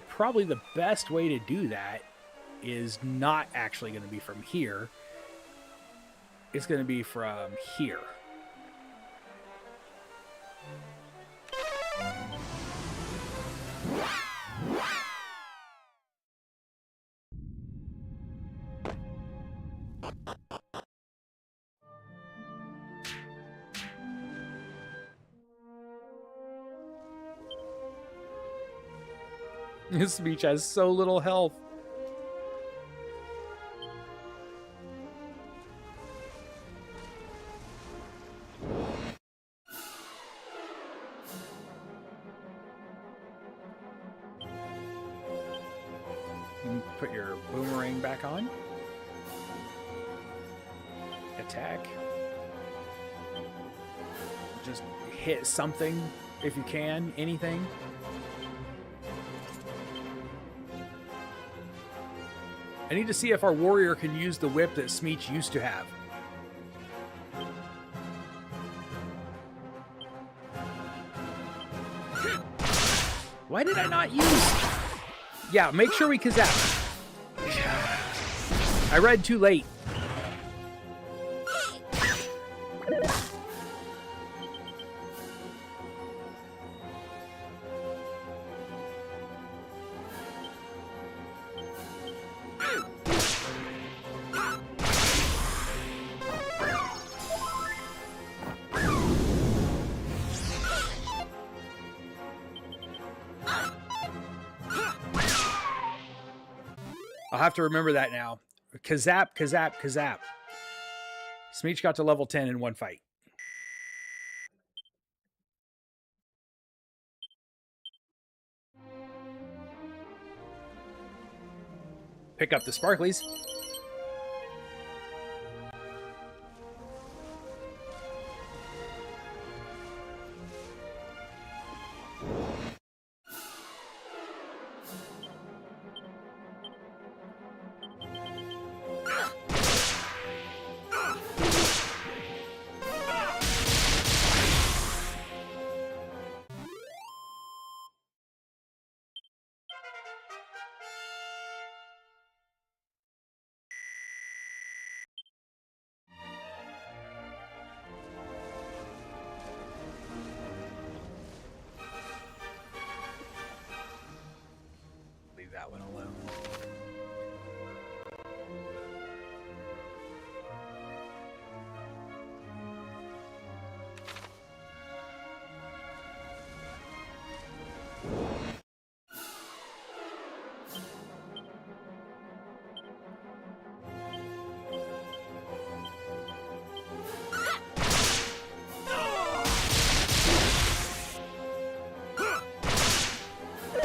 Probably the best way to do that is not actually going to be from here. It's going to be from here. This beach has so little health. Put your boomerang back on. Attack. Just hit something if you can, anything. I need to see if our warrior can use the whip that Smeech used to have. Why did I not use... Yeah, make sure we Kazap. I read too late. I'll have to remember that now. Kazap, Kazap, Kazap. Smeech got to level 10 in one fight. Pick up the sparklies. That one alone.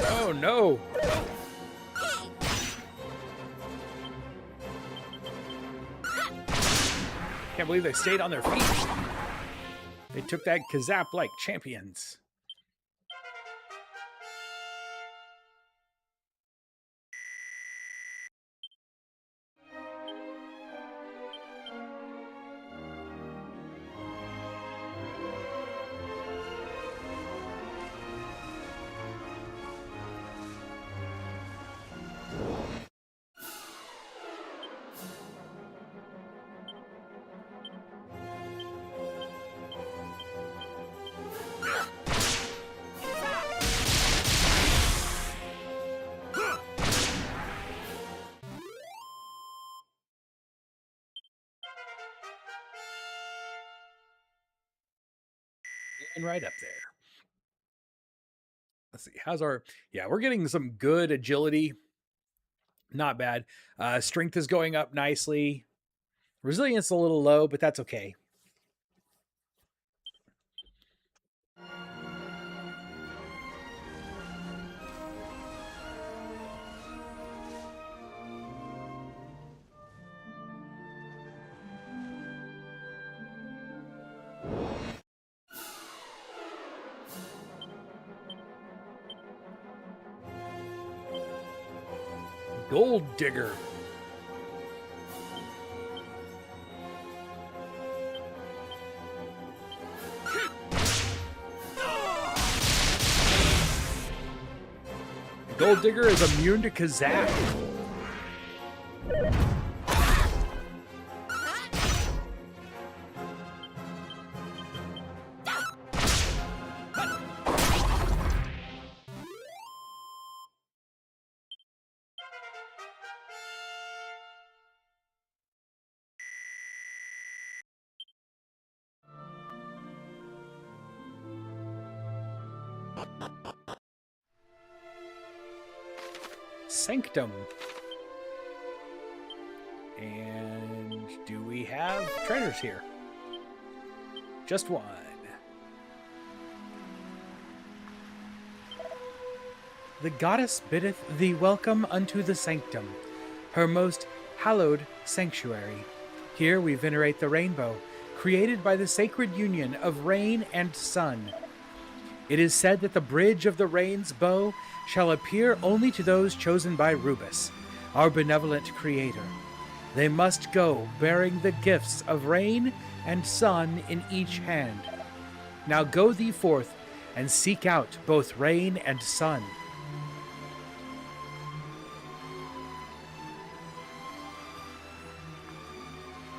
Oh no! Can't believe they stayed on their feet. They took that Kazap like champions. Right up there. Let's see. How's our... Yeah, we're getting some good agility. Not bad. Strength is going up nicely. Resilience a little low, but that's okay. Gold digger. Gold Digger is immune to Kazak. Sanctum. And do we have treasures here? Just one. The goddess biddeth thee welcome unto the sanctum, her most hallowed sanctuary. Here we venerate the rainbow, created by the sacred union of rain and sun. It is said that the bridge of the rain's bow shall appear only to those chosen by Rubiss, our benevolent creator. They must go bearing the gifts of rain and sun in each hand. Now go thee forth and seek out both rain and sun.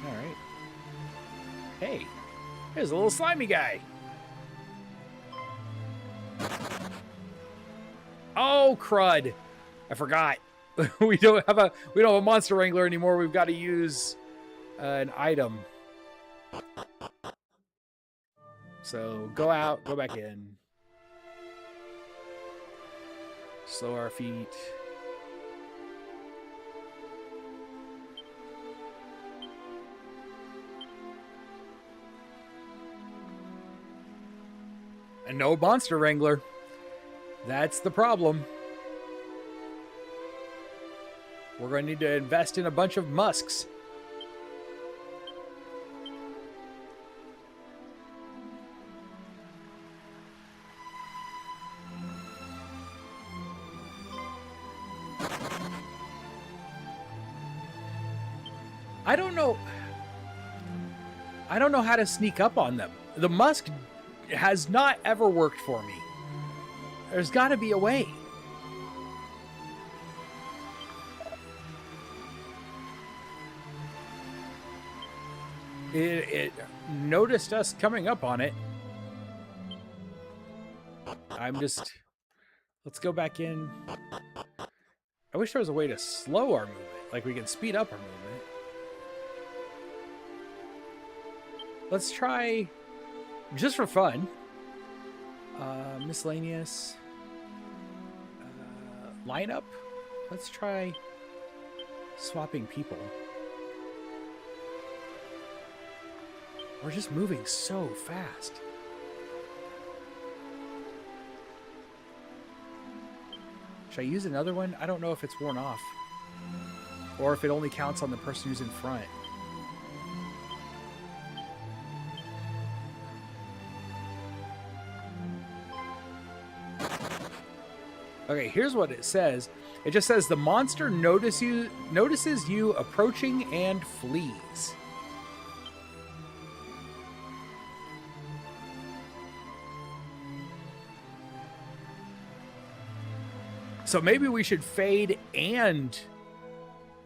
All right. Hey, here's a little slimy guy. Oh, crud. I forgot. we don't have a monster wrangler anymore. We've got to use an item. So go out, go back in. Slow our feet. And no monster wrangler. That's the problem. We're going to need to invest in a bunch of musks. I don't know how to sneak up on them. The musk has not ever worked for me. There's got to be a way. It noticed us coming up on it. Let's go back in. I wish there was a way to slow our movement. Like we can speed up our movement. Let's try, just for fun, miscellaneous lineup. Let's try swapping people. We're just moving so fast. Should I use another one? I don't know if it's worn off. Or if it only counts on the person who's in front. Okay, here's what it says. It just says the monster notices you approaching and flees. So maybe we should fade and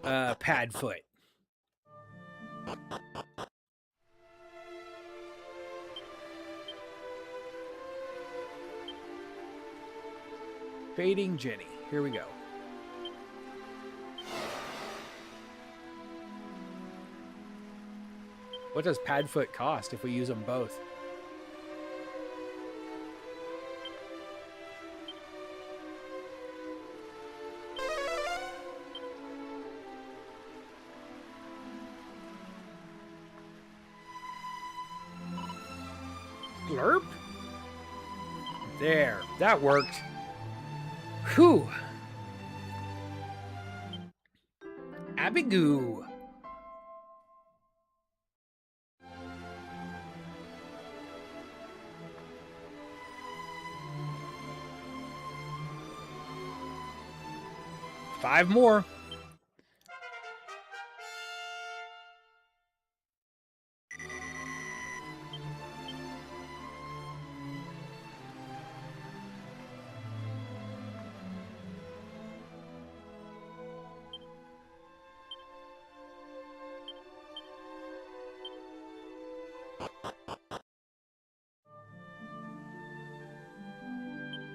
pad foot. Fading Jenny. Here we go. What does pad foot cost if we use them both? Slurp? There. That worked. Whew. Abigoo. Five more.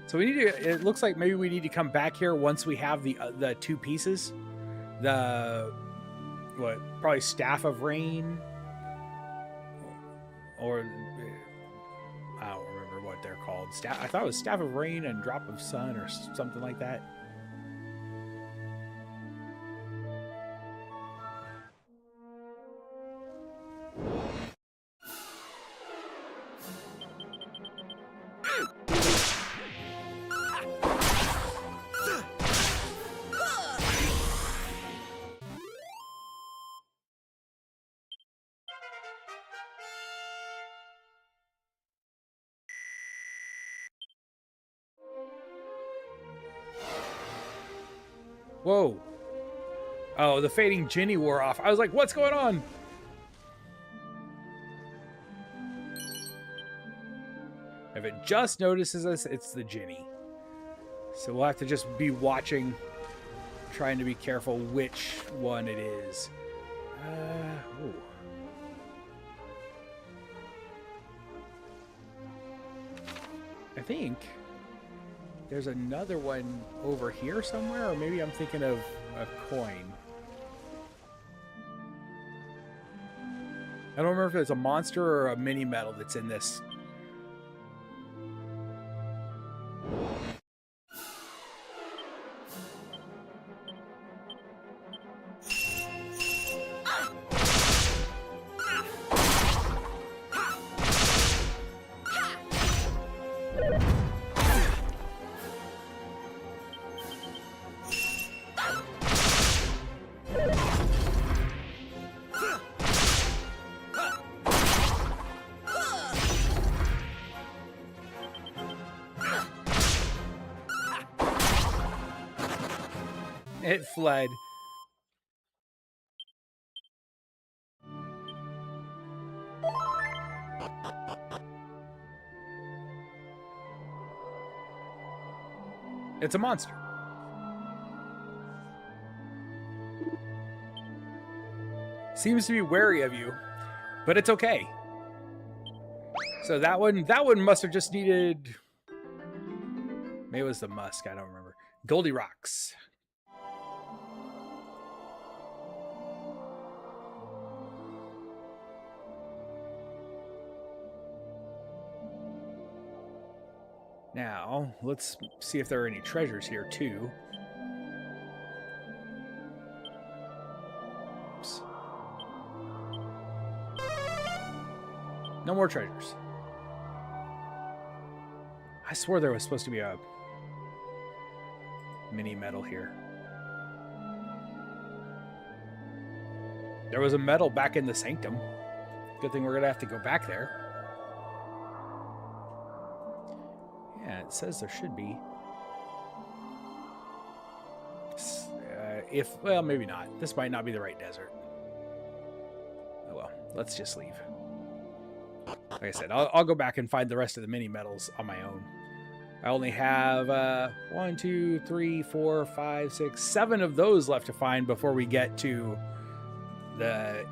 So we need to. It looks like maybe we need to come back here once we have the two pieces. The what? Probably Staff of Rain, or I don't remember what they're called. I thought it was Staff of Rain and Drop of Sun or something like that. Whoa. Oh, the fading Ginny wore off. I was like, what's going on? If it just notices us, it's the Ginny. So we'll have to just be watching, trying to be careful which one it is. Ooh. I think there's another one over here somewhere, or maybe I'm thinking of a coin. I don't remember if it's a monster or a mini medal that's in this. It fled. It's a monster. Seems to be wary of you, but it's okay. So that one must have just needed. Maybe it was the musk. I don't remember. Goldie Rocks. Now, let's see if there are any treasures here, too. Oops. No more treasures. I swore there was supposed to be a mini medal here. There was a medal back in the sanctum. Good thing we're going to have to go back there. Yeah, it says there should be. Well, maybe not. This might not be the right desert. Oh well, let's just leave. Like I said, I'll go back and find the rest of the mini medals on my own. I only have 1, 2, 3, 4, 5, 6, 7 of those left to find before we get to the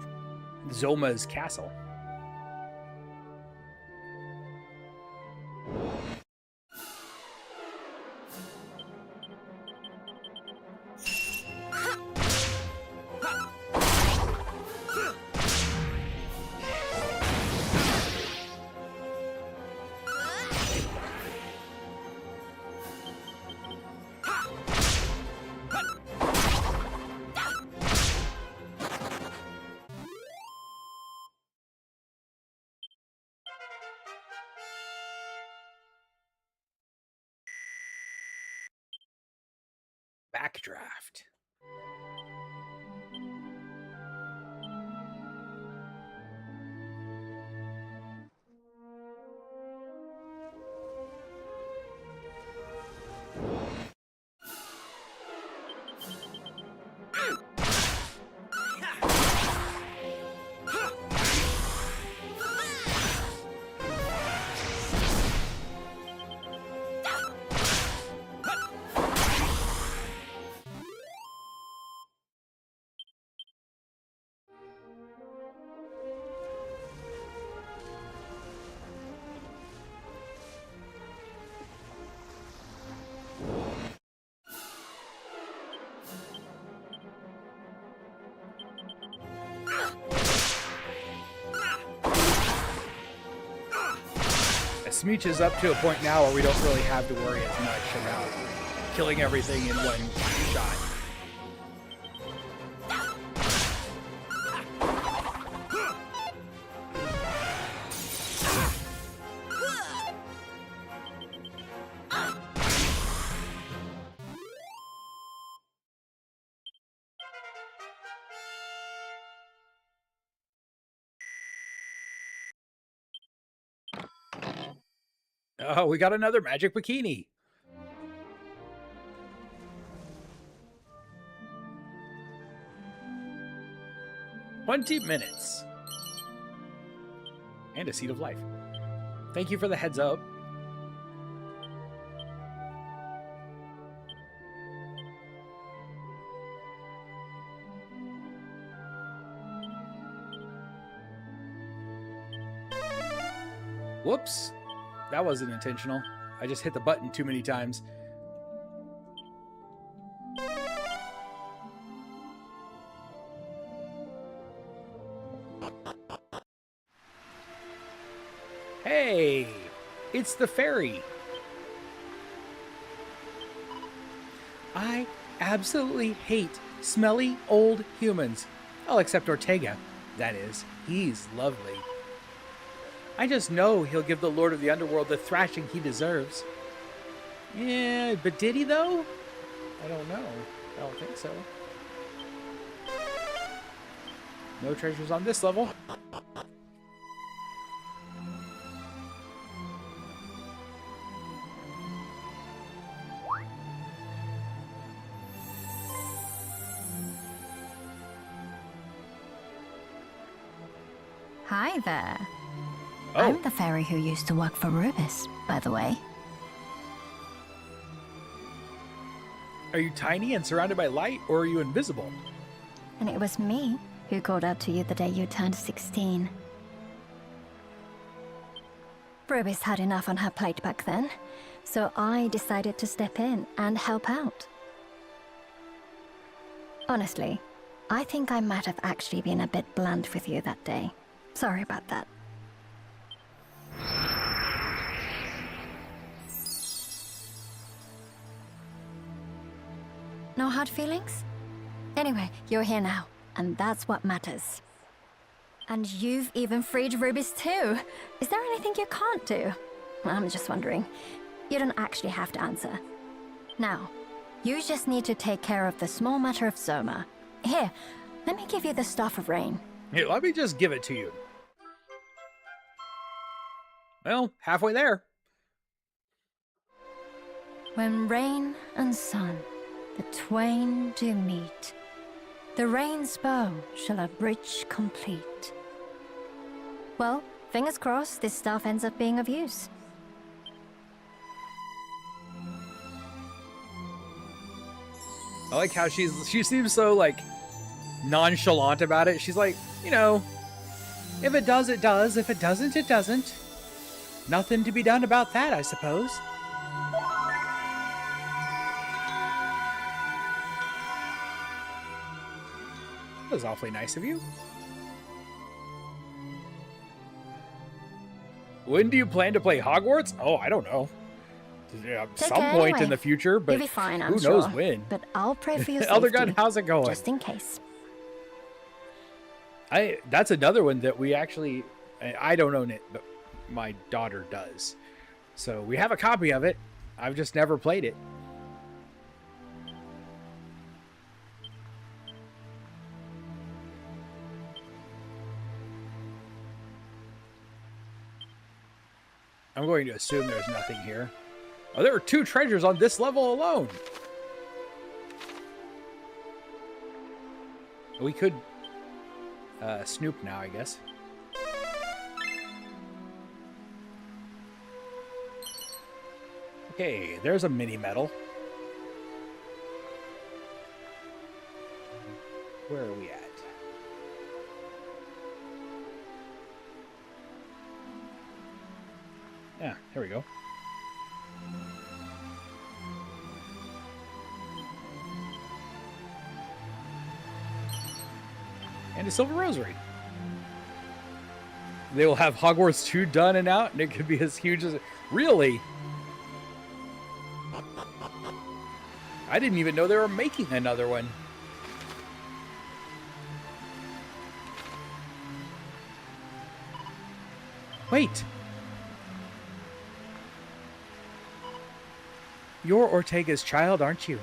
Zoma's castle. Backdraft. Smeech is up to a point now where we don't really have to worry as much about killing everything in one shot. Oh, we got another magic bikini. $20 and a seed of life. Thank you for the heads up. Whoops. That wasn't intentional. I just hit the button too many times. Hey, it's the fairy. I absolutely hate smelly old humans. Oh, except Ortega. That is, he's lovely. I just know he'll give the Lord of the Underworld the thrashing he deserves. Yeah, but did he though? I don't know. I don't think so. No treasures on this level. Hi there. Oh. I'm the fairy who used to work for Rubiss, by the way. Are you tiny and surrounded by light, or are you invisible? And it was me who called out to you the day you turned 16. Rubiss had enough on her plate back then, so I decided to step in and help out. Honestly, I think I might have actually been a bit blunt with you that day. Sorry about that. No hard feelings? Anyway, you're here now, and that's what matters. And you've even freed Rubiss too. Is there anything you can't do? I'm just wondering. You don't actually have to answer. Now, you just need to take care of the small matter of Zoma. Here, let me give you the Staff of Rain. Here, let me just give it to you. Well, halfway there. When rain and sun, the twain do meet, the rain's bow shall a bridge complete. Well, fingers crossed this staff ends up being of use. I like how she seems so, like, nonchalant about it. She's like, you know, if it does, it does. If it doesn't, it doesn't. Nothing to be done about that, I suppose. That was awfully nice of you. When do you plan to play Hogwarts? Oh, I don't know. At Take some care point anyway. in the future, but You'll be fine, I'm who knows sure. when. But I'll pray for your safety. Elder Gun, how's it going? Just in case. That's another one that we actually, I don't own it, but my daughter does. So we have a copy of it. I've just never played it. I'm going to assume there's nothing here. Oh, there are 2 treasures on this level alone. We could snoop now, I guess. Okay, there's a mini medal. Where are we at? Yeah, here we go. And a silver rosary. They will have Hogwarts 2 done and out, and it could be as huge as... Really? I didn't even know they were making another one. Wait. You're Ortega's child, aren't you?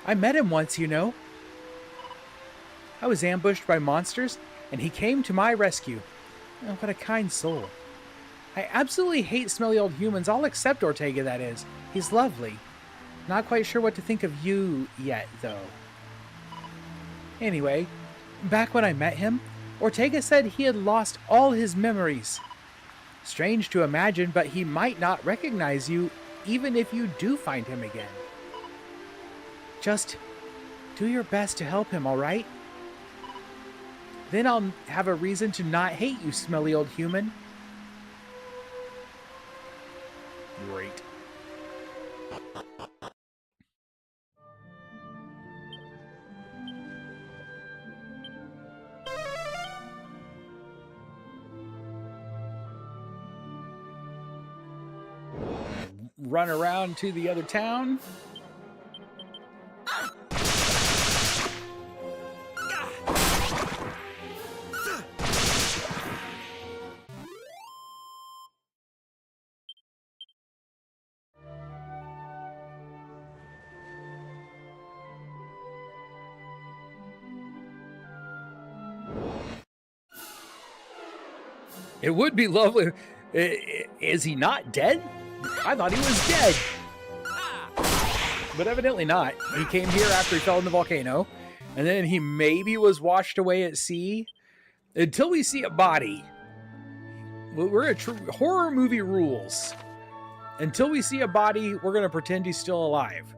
I met him once, you know. I was ambushed by monsters, and he came to my rescue. Oh, what a kind soul. I absolutely hate smelly old humans, all except Ortega, that is. He's lovely. Not quite sure what to think of you yet, though. Anyway, back when I met him, Ortega said he had lost all his memories. Strange to imagine, but he might not recognize you even if you do find him again. Just do your best to help him, alright? Then I'll have a reason to not hate you, smelly old human. Great. Run around to the other town. It would be lovely. Is he not dead? I thought he was dead. But evidently not. He came here after he fell in the volcano. And then he maybe was washed away at sea. Until we see a body. We're a horror movie rules. Until we see a body, we're going to pretend he's still alive.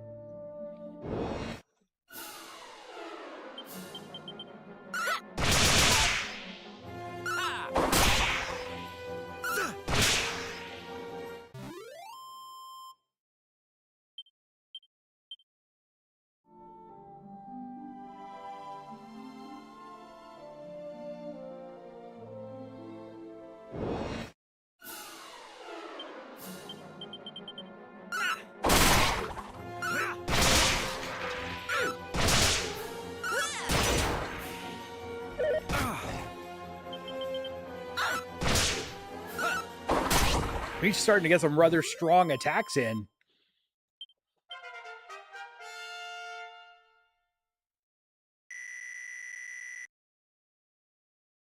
He's starting to get some rather strong attacks in.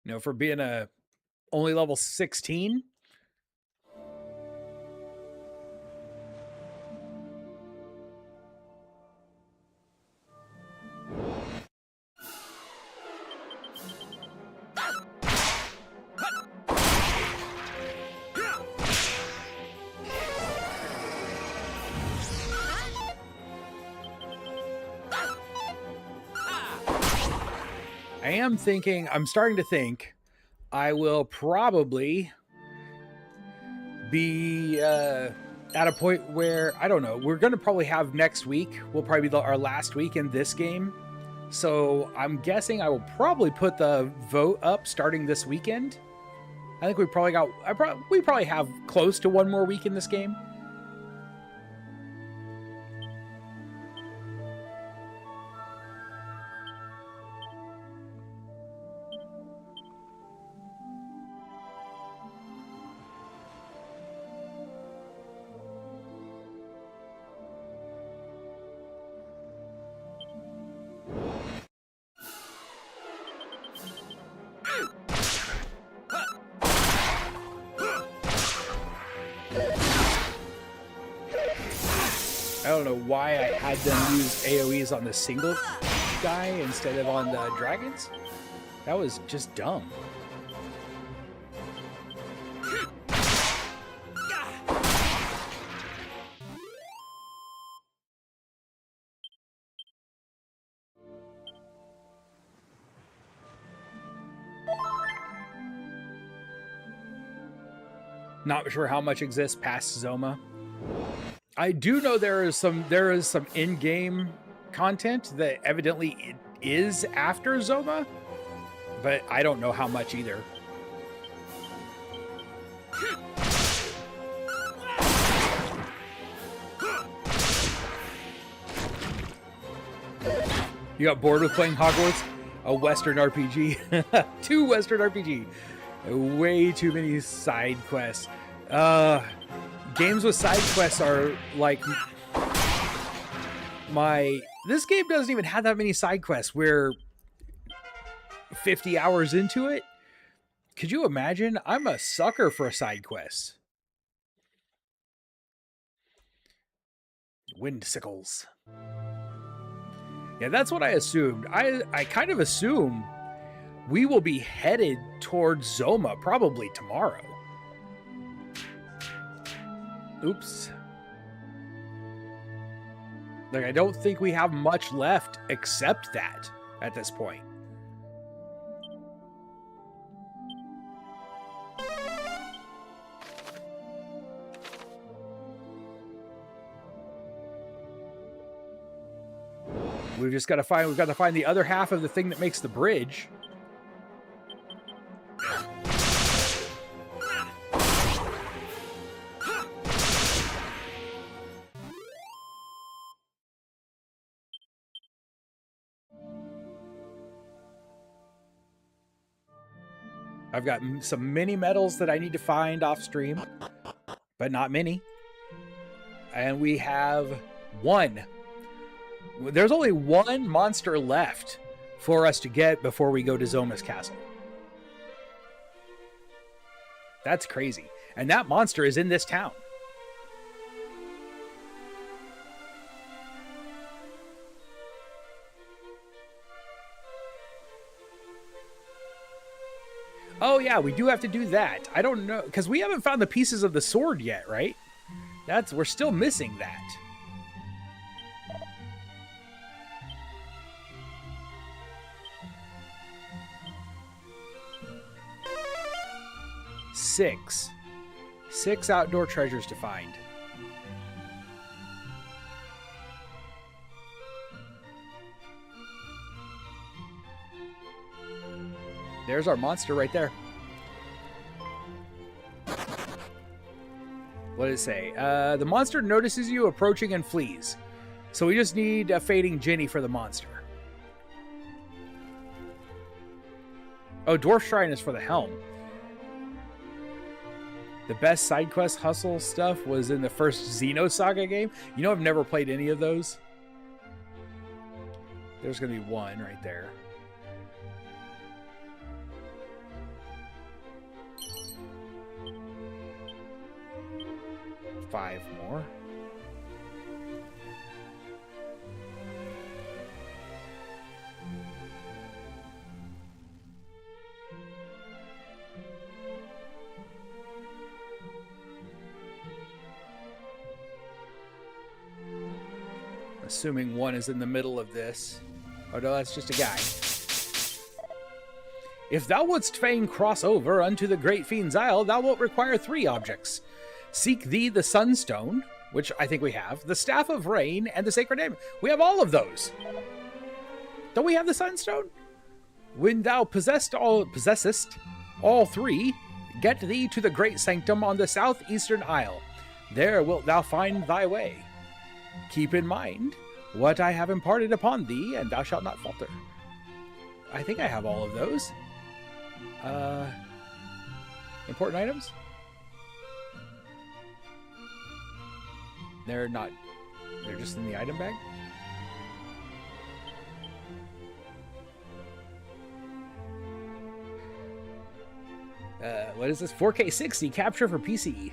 You know, for being a only level 16. I'm starting to think I will probably be at a point where, I don't know, we're going to probably have next week, will probably be our last week in this game. So I'm guessing I will probably put the vote up starting this weekend. I think we probably have close to one more week in this game. I don't know why I had them use AoEs on the single guy instead of on the dragons. That was just dumb. Not sure how much exists past Zoma. I do know there is some in-game content that evidently is after Zoma, but I don't know how much either. You got bored with playing Hogwarts? A Western RPG. 2 Western RPG. Way too many side quests. Games with side quests are like this game doesn't even have that many side quests. We're 50 hours into it. Could you imagine? I'm a sucker for a side quest. Windsickles. Yeah, that's what I assumed. I kind of assume we will be headed towards Zoma probably tomorrow. Oops. Like, I don't think we have much left except that at this point. We've got to find the other half of the thing that makes the bridge. I've got some mini medals that I need to find off stream, but not many. And we have one. There's only one monster left for us to get before we go to Zoma's castle. That's crazy. And that monster is in this town. Oh yeah, we do have to do that. I don't know, because we haven't found the pieces of the sword yet, right? We're still missing that. Six outdoor treasures to find. There's our monster right there. What did it say? The monster notices you approaching and flees. So we just need a fading Jinny for the monster. Oh, Dwarf Shrine is for the helm. The best side quest hustle stuff was in the first Xenosaga game. You know, I've never played any of those. There's going to be one right there. Five more. Assuming one is in the middle of this. Oh no, that's just a guy. If thou wouldst fain cross over unto the great fiend's isle, thou wilt require 3 objects. Seek thee the sunstone, which I think we have, the staff of rain, and the sacred name. We have all of those. Don't we have the sunstone? When thou possessest all 3, get thee to the great sanctum on the southeastern isle. There wilt thou find thy way. Keep in mind what I have imparted upon thee, and thou shalt not falter. I think I have all of those. Important items? They're not. They're just in the item bag? What is this? 4K 60 capture for PC.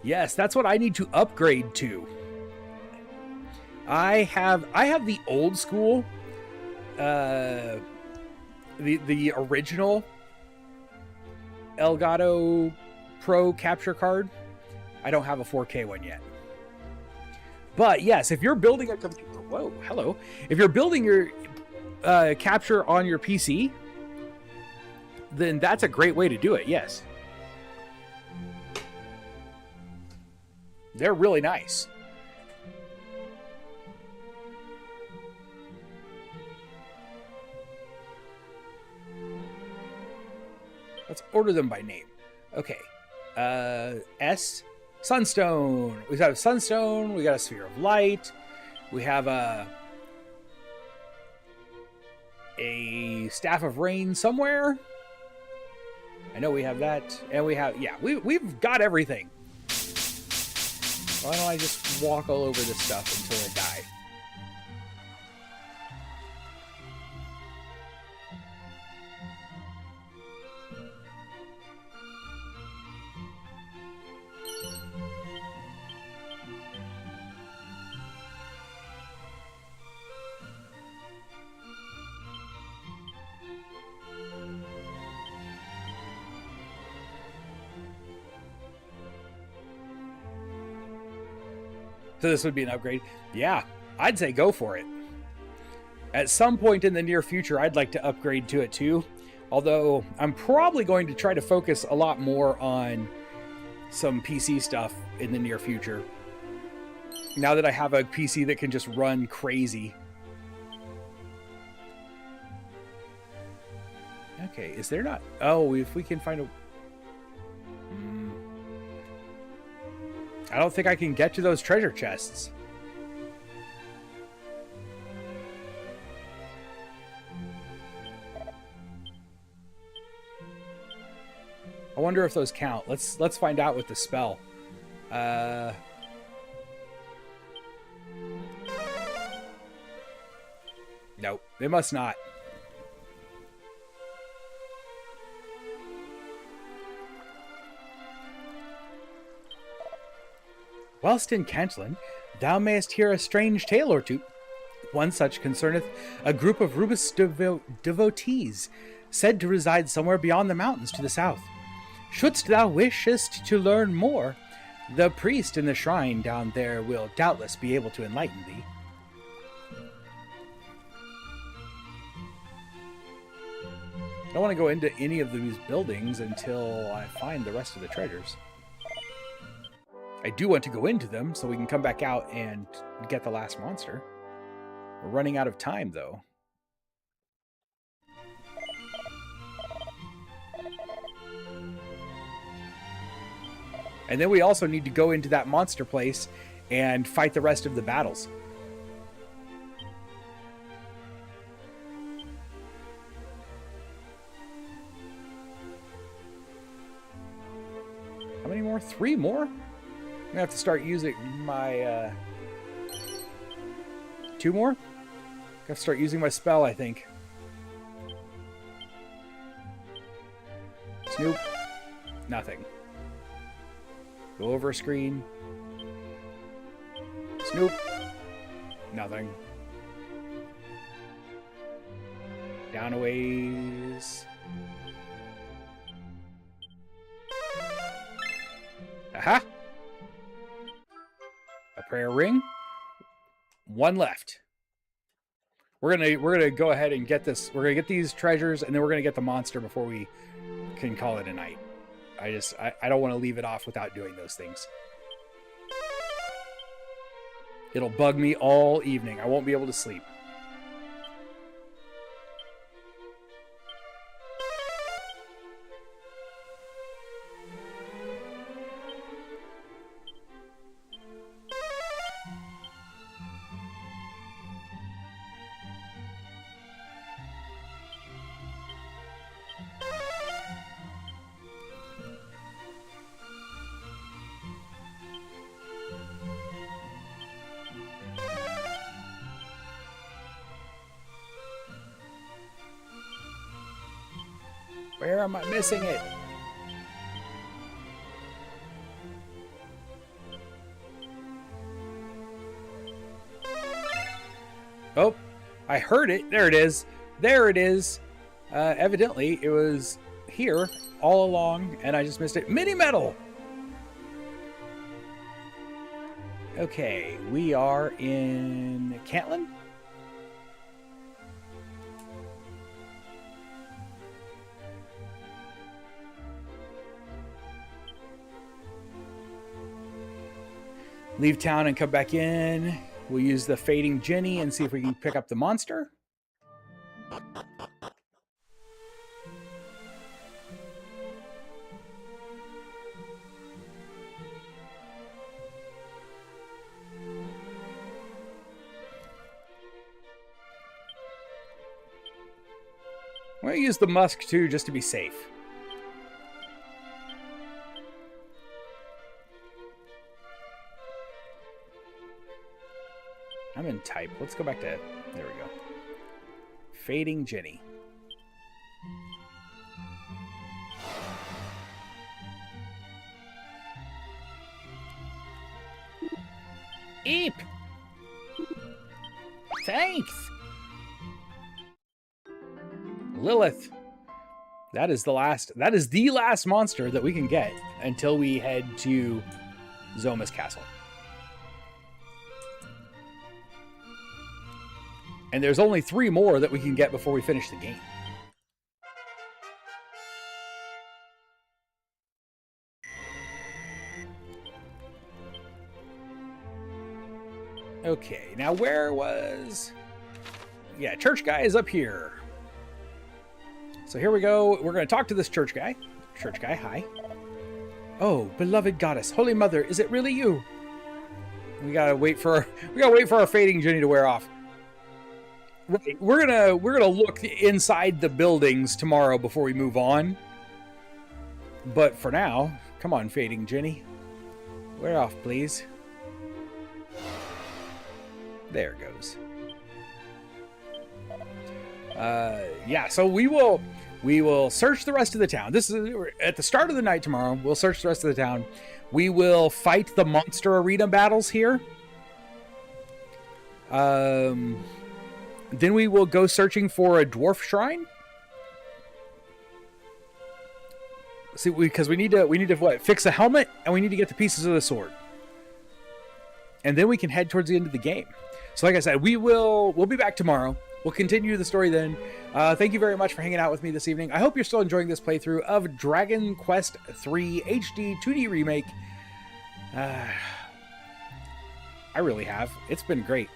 Yes, that's what I need to upgrade to. I have the old school, the original Elgato Pro capture card. I don't have a 4K one yet. But yes, if you're building a computer, whoa, hello. If you're building your capture on your PC, then that's a great way to do it. Yes. They're really nice. Let's order them by name. Okay. S. Sunstone. We got a Sunstone. We got a Sphere of Light. We have a Staff of Rain somewhere. I know we have that. And we have... Yeah, we've got everything. Why don't I just walk all over this stuff until I die? So this would be an upgrade. Yeah, I'd say go for it. At some point in the near future, I'd like to upgrade to it too. Although I'm probably going to try to focus a lot more on some PC stuff in the near future. Now that I have a PC that can just run crazy. Okay, is there not... Oh, if we can find a... I don't think I can get to those treasure chests. I wonder if those count. Let's find out with the spell. Nope, they must not. Whilst in Cantland, thou mayest hear a strange tale or two. One such concerneth a group of Rubiss devotees, said to reside somewhere beyond the mountains to the south. Shouldst thou wishest to learn more, the priest in the shrine down there will doubtless be able to enlighten thee. I don't want to go into any of these buildings until I find the rest of the treasures. I do want to go into them so we can come back out and get the last monster. We're running out of time, though. And then we also need to go into that monster place and fight the rest of the battles. How many more? 3 more? I'm gonna have to start using my 2 more? Gotta start using my spell, I think. Snoop. Nothing. Go over a screen. Snoop. Nothing. Down a ways. Aha! A prayer ring. 1 left. We're gonna go ahead and get this. We're gonna get these treasures, and then we're gonna get the monster before we can call it a night. I don't want to leave it off without doing those things. It'll bug me all evening. I won't be able to sleep. Where am I missing it? Oh, I heard it. There it is. There it is. Evidently, it was here all along, and I just missed it. Mini medal! Okay, we are in Cantland? Leave town and come back in. We'll use the Fading Jenny and see if we can pick up the monster. I'm going to use the musk, too, just to be safe. I'm in type. Let's go back to... There we go. Fading Jenny. Eep! Thanks! Lilith. That is the last monster that we can get until we head to Zoma's castle. And there's only 3 more that we can get before we finish the game. Okay, now where was... Yeah, church guy is up here. So here we go. We're going to talk to this church guy. Church guy, hi. Oh, beloved goddess, holy mother, is it really you? We gotta wait for our fading Jenny to wear off. Right, we're gonna look inside the buildings tomorrow before we move on. But for now, come on, fading Jenny, wear off, please. There it goes. Yeah, so we will search the rest of the town. This is at the start of the night tomorrow. We'll search the rest of the town. We will fight the monster arena battles here. Then we will go searching for a dwarf shrine. See, because we need to what? Fix a helmet, and we need to get the pieces of the sword. And then we can head towards the end of the game. So like I said, we'll be back tomorrow. We'll continue the story then. Thank you very much for hanging out with me this evening. I hope you're still enjoying this playthrough of Dragon Quest III HD-2D Remake. I really have. It's been great.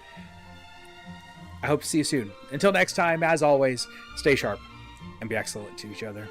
I hope to see you soon. Until next time, as always, stay sharp and be excellent to each other.